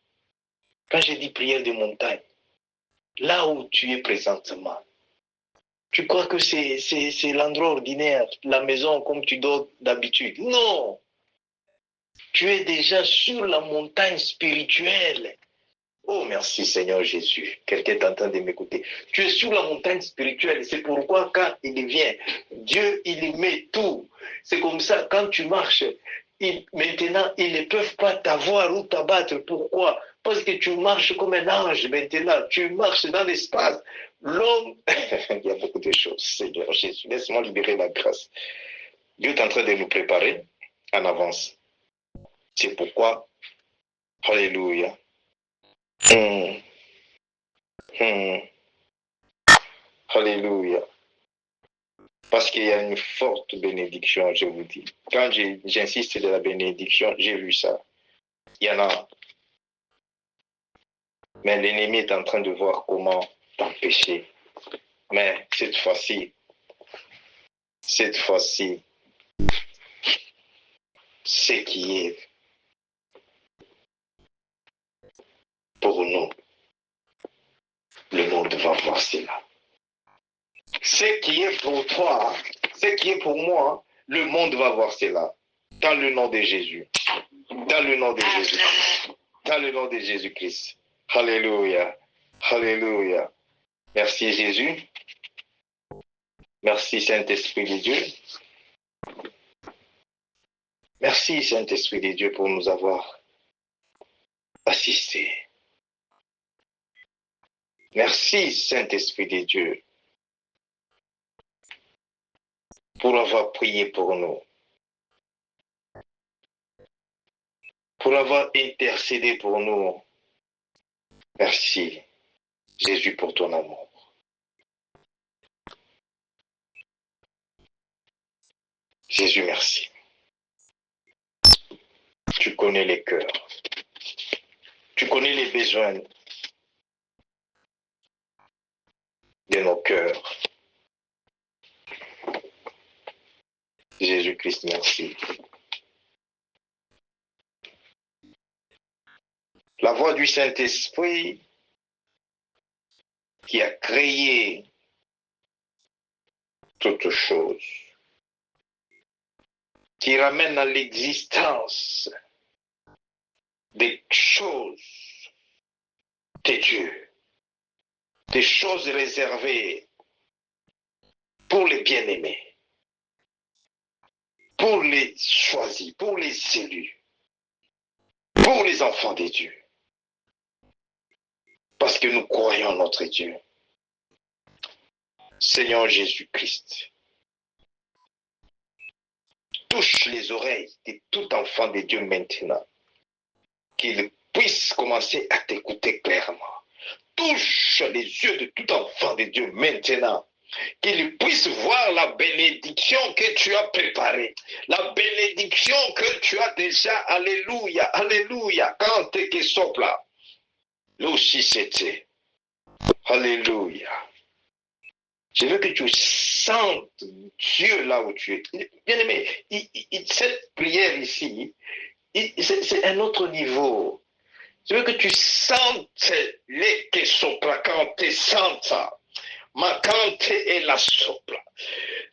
Quand je dis prière de montagne, là où tu es présentement, tu crois que c'est l'endroit ordinaire, la maison comme tu dors d'habitude. Non! Tu es déjà sur la montagne spirituelle. Oh, merci Seigneur Jésus. Quelqu'un est en train de m'écouter. Tu es sur la montagne spirituelle. C'est pourquoi quand il vient, Dieu, il met tout. C'est comme ça, quand tu marches, maintenant, ils ne peuvent pas t'avoir ou t'abattre. Pourquoi? Parce que tu marches comme un ange maintenant. Tu marches dans l'espace. L'homme, il y a beaucoup de choses, Seigneur Jésus. Laisse-moi libérer la grâce. Dieu est en train de nous préparer en avance. C'est pourquoi, Alléluia. Alléluia. Parce qu'il y a une forte bénédiction, je vous dis. Quand j'insiste sur la bénédiction, j'ai vu ça. Il y en a. Mais l'ennemi est en train de voir comment t'empêcher. Mais cette fois-ci, ce qui est pour nous, le monde va voir cela. Ce qui est pour toi, ce qui est pour moi, le monde va voir cela. Dans le nom de Jésus. Dans le nom de Jésus. Dans le nom de Jésus-Christ. Alléluia. Alléluia. Merci Jésus. Merci Saint-Esprit de Dieu. Merci Saint-Esprit de Dieu pour nous avoir assistés. Merci Saint-Esprit de Dieu pour avoir prié pour nous. Pour avoir intercédé pour nous. Merci Jésus pour ton amour. Jésus, merci. Tu connais les cœurs. Tu connais les besoins de nos cœurs. Jésus-Christ, merci. La voix du Saint-Esprit qui a créé toutes choses, qui ramène à l'existence des choses de Dieu, des choses réservées pour les bien-aimés, pour les choisis, pour les élus, pour les enfants de Dieu. Parce que nous croyons en notre Dieu. Seigneur Jésus-Christ, touche les oreilles de tout enfant de Dieu maintenant, qu'il puisse commencer à t'écouter clairement. Touche les yeux de tout enfant de Dieu maintenant, qu'il puisse voir la bénédiction que tu as préparée, la bénédiction que tu as déjà, alléluia, alléluia, quand tu es sopla, l'oussi c'était, alléluia. Je veux que tu sentes Dieu là où tu es. Bien aimé, cette prière ici, c'est un autre niveau. Je veux que tu sentes les que sopra quand tu sens ça. Ma cante et la sopra.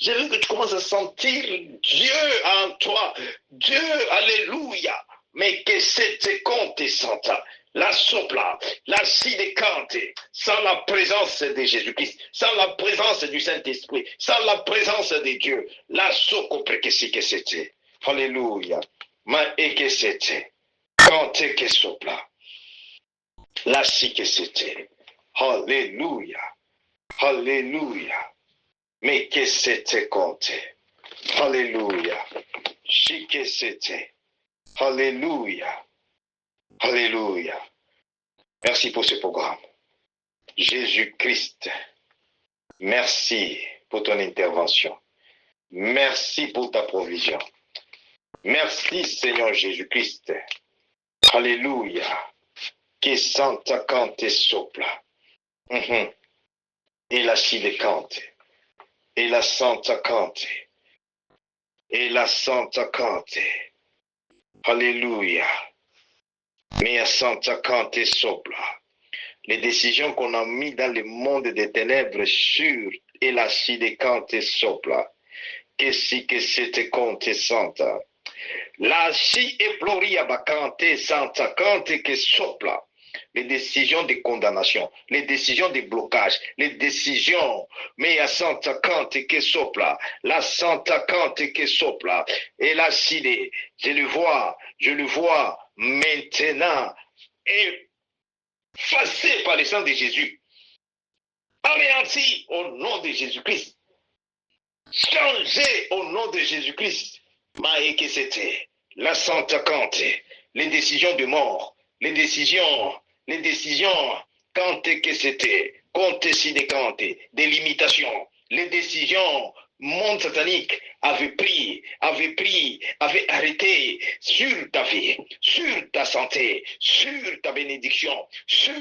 Je veux que tu commences à sentir Dieu en toi. Dieu, alléluia. Mais que c'est quand tu sens ça. La sopla, la sidécante, sans la présence de Jésus-Christ, sans la présence du Saint-Esprit, sans la présence de Dieu, la socopre que c'était. Alléluia. Ma et que c'était. Quand que sopla. La si que c'était. Alléluia. Alléluia. Mais que c'était compté. Alléluia. Si que c'était. Alléluia. Alléluia. Merci pour ce programme. Jésus-Christ, merci pour ton intervention. Merci pour ta provision. Merci Seigneur Jésus-Christ. Alléluia. Que Santa Cante sopla. Et la Chile cante. et la Santa Cante, et la Santa Cante. Alléluia. Mea Santa Cante sopla. Les décisions qu'on a mises dans le monde des ténèbres sur et la Side Cante sopla. Que si que c'était Conte Santa. La si e Gloria Bacante Santa Cante que sopla. Les décisions de condamnation, les décisions de blocage, les décisions, mais à Santa Cante que sopla, la Santa Cante que sopla, et la Side, je le vois maintenant, effacé par le sang de Jésus, anéanti au nom de Jésus-Christ, changé au nom de Jésus-Christ, mais que c'était la Santa Cante, les décisions de mort, les décisions, quand que c'était, compte si des cantes, des limitations, les décisions, monde satanique avait arrêté sur ta vie, sur ta santé, sur ta bénédiction, sur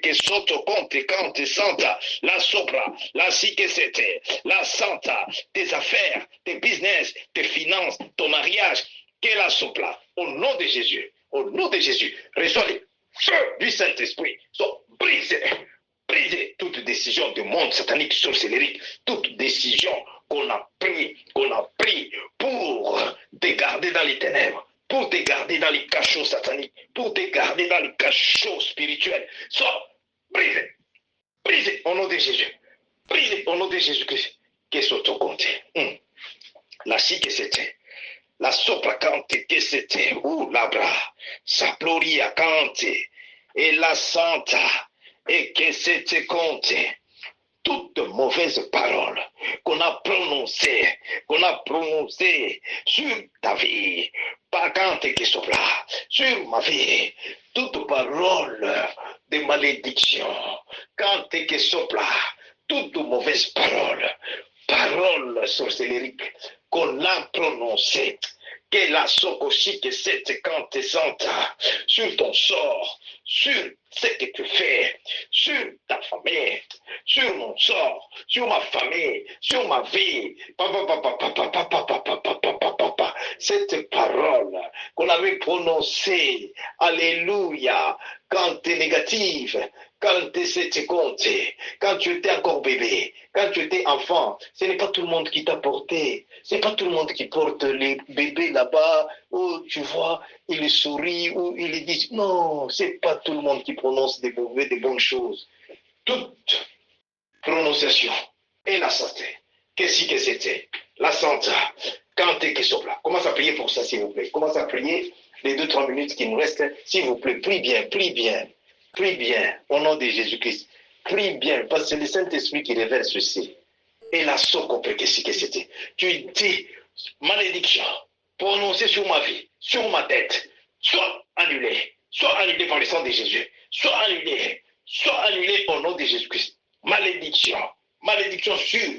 que soto compte, cante, santa, la sopra, la si que c'était, la santa, tes affaires, tes business, tes finances, ton mariage, que la sopra, au nom de Jésus. Au nom de Jésus, reçois le feu du Saint-Esprit. Sont brisés. Brisez toute décision du monde satanique, sorcellérique, toute décision qu'on a pris pour te garder dans les ténèbres, pour te garder dans les cachots sataniques, pour te garder dans les cachots spirituels. Soit brisés. Brisés au nom de Jésus. Brisés au nom de Jésus-Christ. Qu'est-ce que tu comptes? La si que c'était. La sopra cante que c'était, labra, sa gloria cante, et la santa, et que c'était compte. Toute mauvaise parole qu'on a prononcée sur ta vie, pas cante que sopra, sur ma vie, toute parole de malédiction, cante que sopra, toute mauvaise parole sorcellérique, qu'on a prononcé, que la sokoshi que cette cante santa sur ton sort, sur ce que tu fais, sur ta famille, sur mon sort, sur ma famille, sur ma vie. Cette parole qu'on avait prononcée, alléluia, quand tu es négative, quand c'était compté, quand tu étais encore bébé, quand tu étais enfant, ce n'est pas tout le monde qui t'a porté. Ce n'est pas tout le monde qui porte les bébés là-bas, où tu vois, ils sourient, où ils disent, non, ce n'est pas tout le monde qui prononce des bonnes choses. Toute prononciation et la santé. Qu'est-ce que c'était? La santé. Quand tu es qui sont là. Commence à prier pour ça, s'il vous plaît. Commence à prier les 2-3 minutes qui nous restent. S'il vous plaît, prie bien, prie bien. Prie bien, au nom de Jésus-Christ. Prie bien, parce que c'est le Saint-Esprit qui révèle ceci. Et la soco que c'était. Tu dis, malédiction, prononcée sur ma vie, sur ma tête, soit annulée par le sang de Jésus, soit annulée au nom de Jésus-Christ. Malédiction sur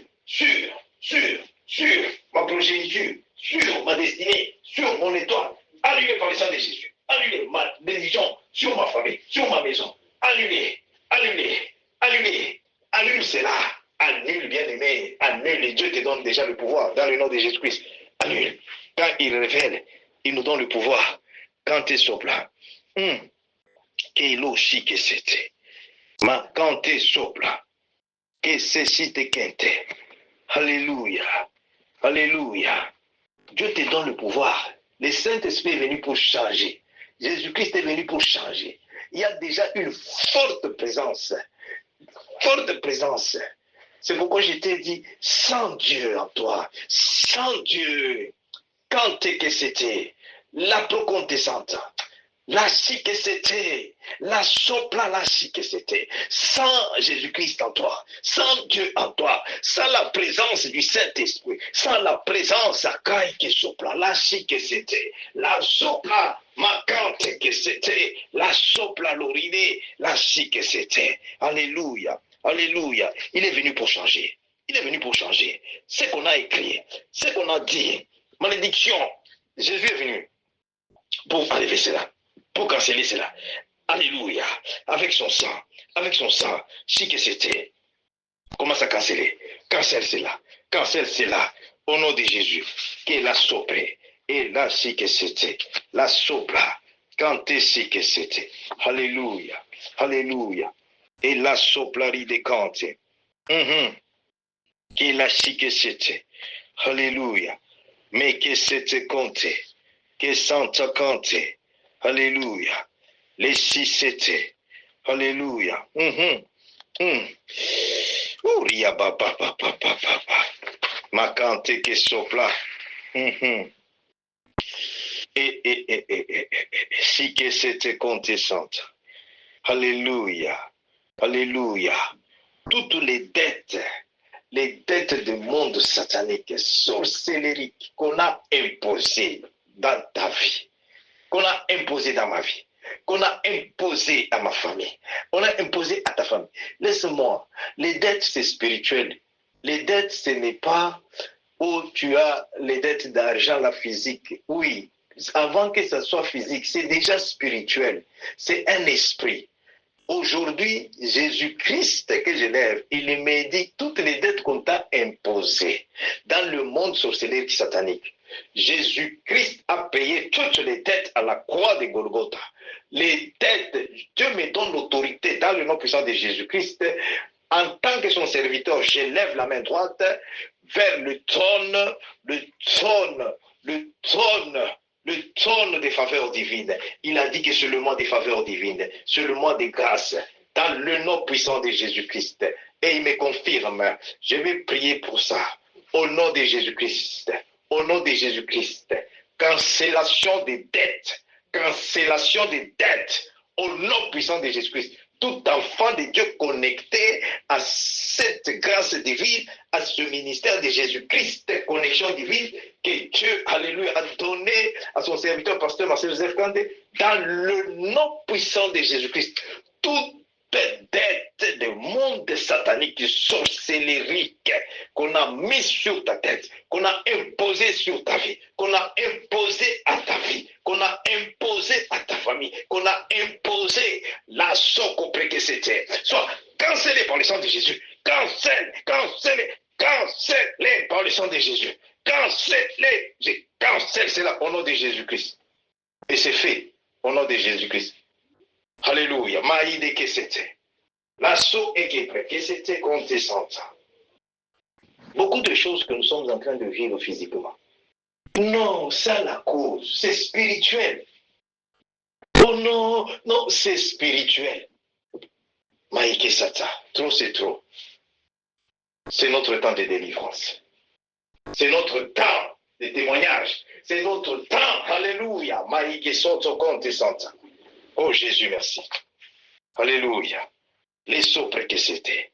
ma progéniture, sur ma destinée, sur mon étoile, annulée par le sang de Jésus. Annulez ma décision sur ma famille, sur ma maison. Annulez cela. Annule, bien-aimé. Annule. Dieu te donne déjà le pouvoir dans le nom de Jésus-Christ. Annule. Quand il révèle, il nous donne le pouvoir. Quand tu es sopla. Que l'oshi que c'était. Ma quand tu es sopla. Que ceci te quinte. Alléluia. Alléluia. Dieu te donne le pouvoir. Le Saint-Esprit est venu pour changer. Jésus-Christ est venu pour changer. Il y a déjà une forte présence. Forte présence. C'est pourquoi je t'ai dit, sans Dieu en toi, sans Dieu, quand t'es que c'était, la procontessante, la si que c'était, la sopla la si que c'était, sans Jésus-Christ en toi, sans Dieu en toi, sans la présence du Saint-Esprit, sans la présence à Kai que sopla la si que c'était, la sopla macante que c'était, la sopla l'oridée, la si que c'était. Alléluia. Alléluia. Il est venu pour changer. Il est venu pour changer. Ce qu'on a écrit, ce qu'on a dit, malédiction, Jésus est venu pour enlever cela, pour canceller cela. Alléluia. Avec son sang, si que c'était. Commence à canceller. Cancelle cela. Cancelle cela. Au nom de Jésus. Que la sopre. Et là, si que c'était. La sopra. Quand si que c'était. Alléluia. Alléluia. Et la soplari de cante. Que la si que c'était. Alléluia. Mais que c'était compté. Que santa cante. Alléluia. Les si c'était. Alléluia. Uria baba baba baba. Macante que sopla. Si que c'était contestante. Alléluia. Alléluia. Toutes les dettes du monde satanique, sorcellerique qu'on a imposées dans ta vie, qu'on a imposées dans ma vie, qu'on a imposé à ma famille, on a imposé à ta famille. Laisse-moi, les dettes c'est spirituel. Les dettes ce n'est pas où tu as les dettes d'argent, la physique. Oui, avant que ça soit physique, c'est déjà spirituel. C'est un esprit. Aujourd'hui, Jésus-Christ que je lève, il me dit toutes les dettes qu'on t'a imposées dans le monde sorcellerie satanique. Jésus-Christ a payé toutes les dettes à la croix de Golgotha. Les dettes, Dieu me donne l'autorité dans le nom puissant de Jésus-Christ. En tant que son serviteur, je lève la main droite vers le trône des faveurs divines. Il a dit que c'est le mois des faveurs divines, c'est le mois des grâces, dans le nom puissant de Jésus-Christ. Et il me confirme, je vais prier pour ça, au nom de Jésus-Christ, au nom de Jésus-Christ. Cancellation des dettes, au nom puissant de Jésus-Christ. Tout enfant de Dieu connecté à cette grâce divine, à ce ministère de Jésus-Christ, connexion divine, que Dieu, alléluia, a donné à son serviteur, pasteur Marcel Joseph Kandé, dans le nom puissant de Jésus-Christ. Toute dette du monde satanique, sorcellerique, qu'on a mis sur ta tête, qu'on a imposé sur ta vie, qu'on a imposé à ta vie, qu'on a imposé à ta famille, qu'on a imposé la soco que c'était, soit cancellé par le sang de Jésus, cancellé par le sang de Jésus, cancellé, je cancelle cela au nom de Jésus-Christ. Et c'est fait au nom de Jésus-Christ. Alléluia. Maïde que c'était. L'assaut est qui prêt. Que c'était contestante. Beaucoup de choses que nous sommes en train de vivre physiquement. Non, ça la cause. C'est spirituel. Oh non, non, c'est spirituel. Maïke Sata. Trop, c'est trop. C'est notre temps de délivrance. C'est notre temps de témoignage. C'est notre temps. Alléluia. Maïke Soto contestante. Oh Jésus, merci. Alléluia. Les sopres que c'était.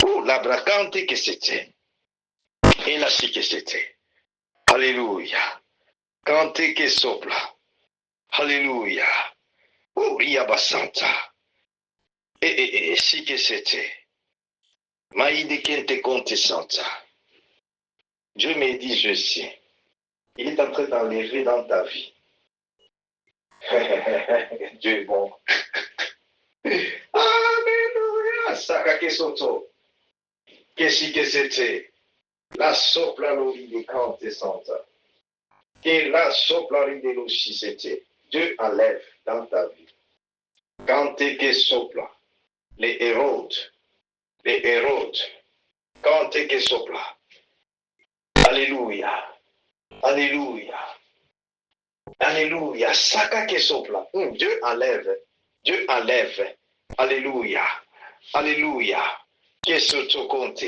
Oh, la bracante que c'était. Et la si que c'était. Alléluia. Cante que sopla. Alléluia. Oh, riabasanta. Et si que c'était. Maïde kente conte santa. Dieu me dit ceci. Il est en train d'enlever dans ta vie. Dieu est bon. Alléluia. Sakake soto. Qu'est-ce que c'était? La sopla l'ori de cante santa. Que la sopla l'ori de l'oshi c'était. Dieu enlève dans ta vie. Cante que sopla. Les Hérodes. Cante que sopla. Alléluia. Alléluia. Alléluia. Saka que sopla. Dieu enlève. Alléluia. Alléluia. Qu'est-ce que tu comptes?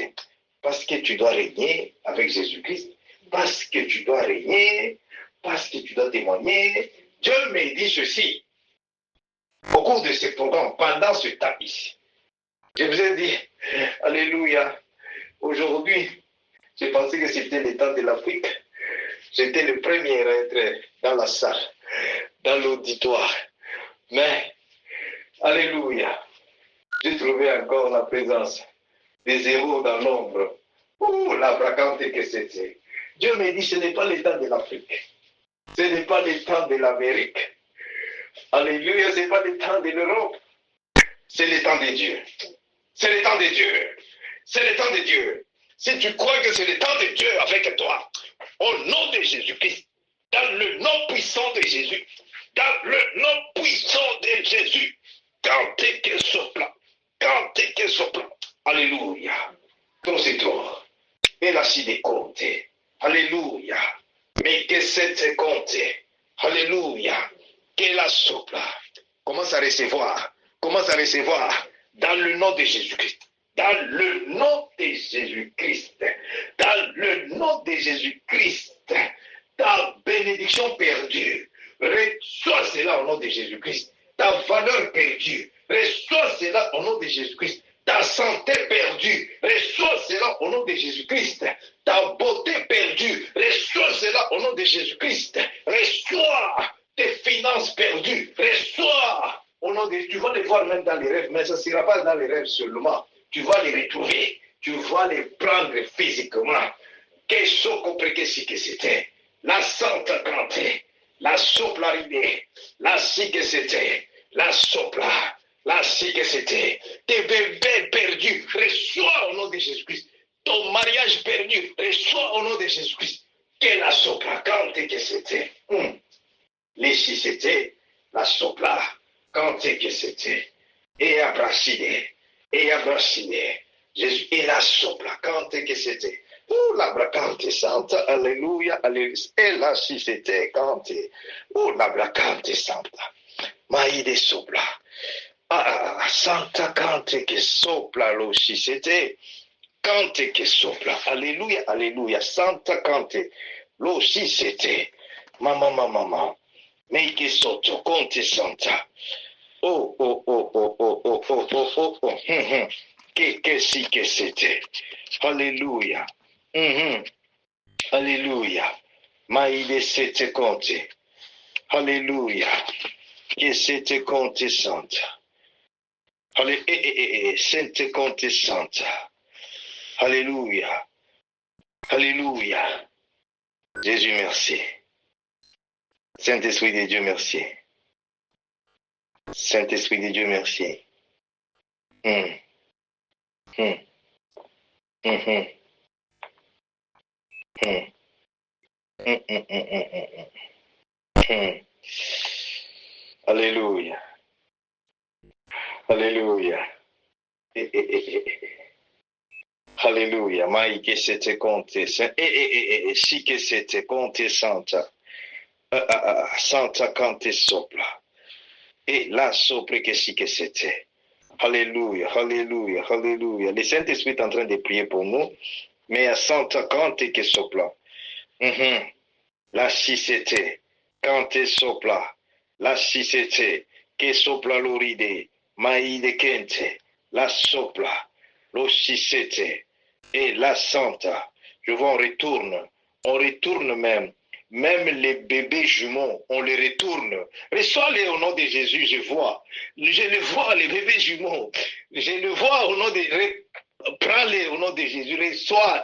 Parce que tu dois régner avec Jésus-Christ. Parce que tu dois régner. Parce que tu dois témoigner. Dieu me dit ceci. Au cours de ce programme, pendant ce temps ici. Je vous ai dit, alléluia. Aujourd'hui, j'ai pensé que c'était le temps de l'Afrique. J'étais le premier à être dans la salle, dans l'auditoire. Mais, alléluia, j'ai trouvé encore la présence des héros dans l'ombre. Oh, la bracante que c'était. Dieu me dit, ce n'est pas le temps de l'Afrique. Ce n'est pas le temps de l'Amérique. Alléluia, ce n'est pas le temps de l'Europe. C'est le temps de Dieu. C'est le temps de Dieu. c'est le temps de Dieu. Si tu crois que c'est le temps de Dieu avec toi, au nom de Jésus-Christ, dans le nom puissant de Jésus, dans le nom puissant de Jésus, quand t'es que sopla, quand t'es que sopla, alléluia, toi, et la si de compte, alléluia, mais que c'est compte, alléluia, que la sopla, commence à recevoir, dans le nom de Jésus-Christ, dans le nom de Jésus-Christ, dans le nom de Jésus-Christ, ta bénédiction perdue, reçois cela au nom de Jésus-Christ. Ta valeur perdue, reçois cela au nom de Jésus-Christ. Ta santé perdue, reçois cela au nom de Jésus-Christ. Ta beauté perdue, reçois cela au nom de Jésus-Christ. Reçois tes finances perdues, reçois au nom de Jésus. Tu vas les voir même dans les rêves, mais ça ne sera pas dans les rêves seulement. Tu vas les retrouver, tu vas les prendre physiquement. Che socco perché sì che c'était, la santa cante, la sopla ridée, la si che c'était, la sopla, la si che c'était, tes bébés perdus, reçois au nom de Jésus-Christ, ton mariage perdu, reçois au nom de Jésus-Christ, que la sopla cante que c'était, les si c'était, la sopla cante que c'était, et abracide, Jésus, et la sopla cante que c'était. Oh, la bracante santa, alléluia, alléluia. Et là, si c'était canté. Oh, la bracante santa. Maïde sopla. Ah, santa cante que sopla, lo si c'était. Cante que sopla. Alléluia, alléluia. Santa cante. Lo si c'était. Maman. Mais que soto, conte santa. Oh. Que si que c'était. Alléluia. Alléluia. Maïde c'était compté. Alléluia. Que c'était compté santa. Alléluia. C'était compté santa. Alléluia. Alléluia. Jésus, merci. Saint-Esprit de Dieu, merci. Saint-Esprit de Dieu, merci. Alléluia. Alléluia. Alléluia. Maï que c'était compté. Si que c'était compté santa. Santa cante sopla. Et la sopla que si que c'était. Alléluia, alléluia, alléluia. Le Saint-Esprit est en train de prier pour nous, mais à Santa cante que sopla. La si c'était, cante sopla. La si c'était, que sopla l'oride, maïde kente, la sopla, lo si c'était, et la Santa. Je vois, on retourne même les bébés jumeaux, on les retourne. Reçois-les au nom de Jésus, je le vois, les bébés jumeaux. Je le vois au nom de... Prends-les au nom de Jésus, reçois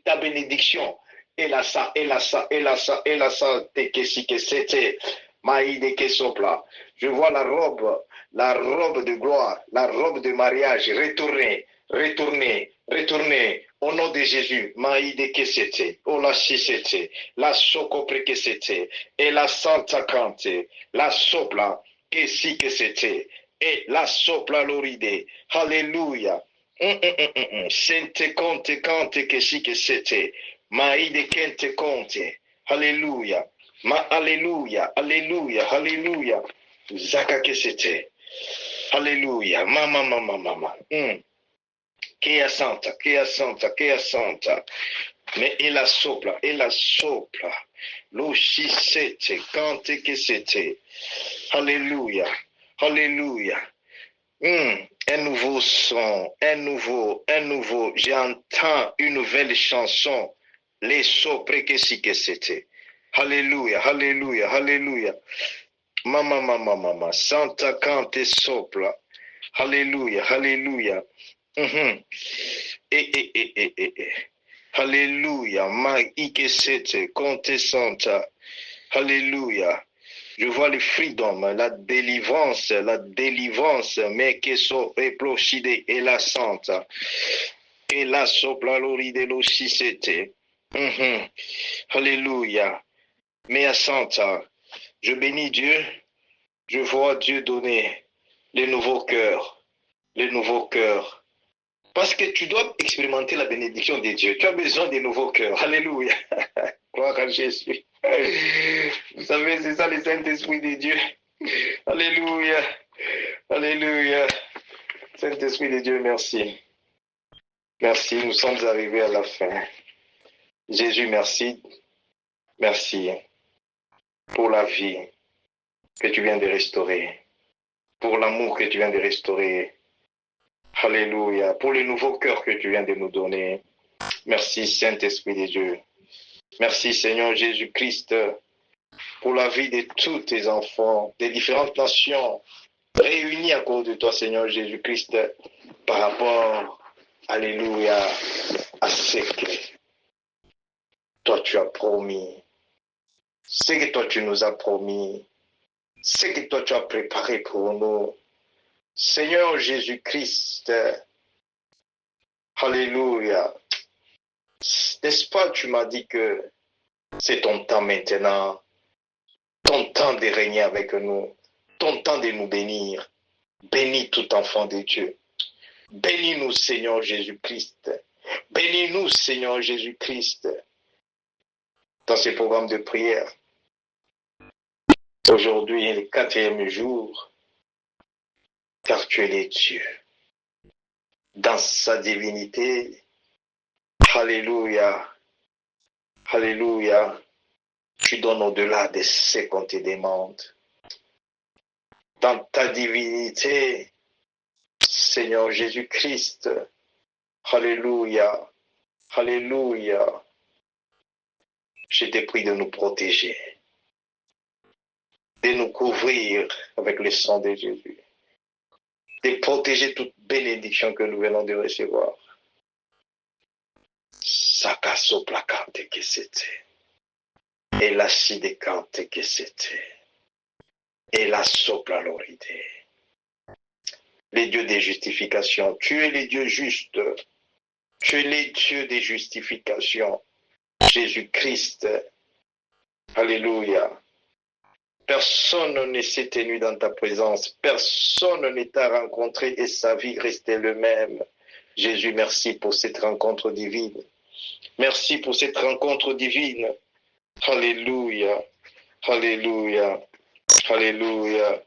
ta bénédiction. Et la sa, que si que c'était, maïde que sopla. Je vois la robe de gloire, la robe de mariage, retourner, au nom de Jésus, maïde que c'était, oh la si c'était, la socopre que c'était, et la santa cante, la sopla, que si que c'était, et la sopla l'oride, alléluia, sente conte cante que si que c'était, maïde kente conte, alléluia, alléluia, zaka que c'était, alléluia, mama. Che è santa. Mais et la sopla. Lo si c'était, cante que c'était. Alléluia. Un nouveau son, un nouveau. J'entends une nouvelle chanson. Les sopre que si que c'était. Alléluia. Mama. Santa cante sopla. Alléluia. Alléluia. Maïke sete, conte santa. Alléluia. Je vois le freedom, la délivrance, mais que sont éplochide et la santa. Et la sopla l'oride aussi c'était. Alléluia. Mea Santa. Je bénis Dieu. Je vois Dieu donner les nouveaux cœurs. Les nouveaux cœurs. Parce que tu dois expérimenter la bénédiction de Dieu. Tu as besoin des nouveaux cœurs. Alléluia. Gloire à Jésus. Vous savez, c'est ça le Saint-Esprit de Dieu. Alléluia. Alléluia. Saint-Esprit de Dieu, merci. Merci, nous sommes arrivés à la fin. Jésus, merci. Merci pour la vie que tu viens de restaurer. Pour l'amour que tu viens de restaurer. Alléluia. Pour le nouveau cœur que tu viens de nous donner. Merci, Saint-Esprit de Dieu. Merci, Seigneur Jésus-Christ, pour la vie de tous tes enfants, des différentes nations, réunis à cause de toi, Seigneur Jésus-Christ, par rapport, alléluia, à ce que toi tu as promis, ce que toi tu nous as promis, ce que toi tu as préparé pour nous. Seigneur Jésus-Christ, alléluia. N'est-ce pas, tu m'as dit que c'est ton temps maintenant, ton temps de régner avec nous, ton temps de nous bénir. Bénis tout enfant de Dieu. Bénis-nous, Seigneur Jésus-Christ. Bénis-nous, Seigneur Jésus-Christ, dans ces programmes de prière. Aujourd'hui est le 4e jour, car tu es le Dieu. Dans sa divinité, alléluia, alléluia, tu donnes au-delà de ce qu'on te demande. Dans ta divinité, Seigneur Jésus-Christ, alléluia, alléluia, je te prie de nous protéger, de nous couvrir avec le sang de Jésus, de protéger toute bénédiction que nous venons de recevoir. Sakaso placante que c'était, et la sidécante que c'était, et la sopla l'oride. Les dieux des justifications, tu es les dieux justes, tu es les dieux des justifications. Jésus-Christ, alléluia. Personne ne s'est tenu dans ta présence, personne ne t'a rencontré et sa vie restait le même. Jésus, merci pour cette rencontre divine. Merci pour cette rencontre divine. Alléluia, alléluia, alléluia,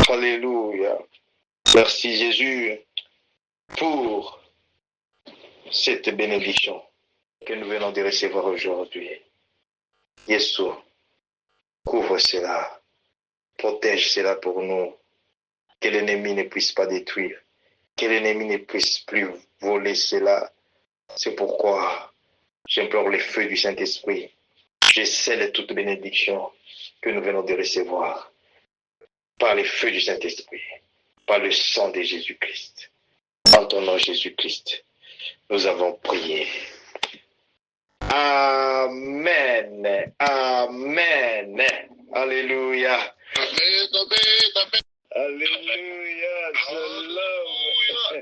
alléluia. Merci Jésus pour cette bénédiction que nous venons de recevoir aujourd'hui. Jésus, couvre cela, protège cela pour nous, que l'ennemi ne puisse pas détruire, que l'ennemi ne puisse plus voler cela. C'est pourquoi j'implore le feu du Saint-Esprit. Je scelle toute bénédiction que nous venons de recevoir par le feu du Saint-Esprit, par le sang de Jésus-Christ. En ton nom, Jésus-Christ, nous avons prié. Amen. Amen. Alléluia. Amen, amen, amen. Alléluia. Shalom.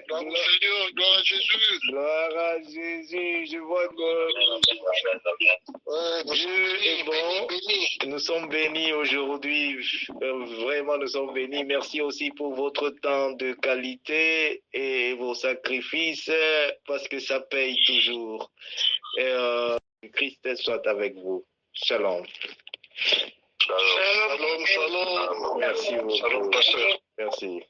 Gloire au Seigneur, gloire à Jésus. Gloire à Jésus. Je vois que Dieu est bon. Nous sommes bénis aujourd'hui. Vraiment, nous sommes bénis. Merci aussi pour votre temps de qualité et vos sacrifices parce que ça paye toujours. Et Christ soit avec vous. Shalom. Shalom, shalom. Merci beaucoup. Shalom, pasteur. Merci.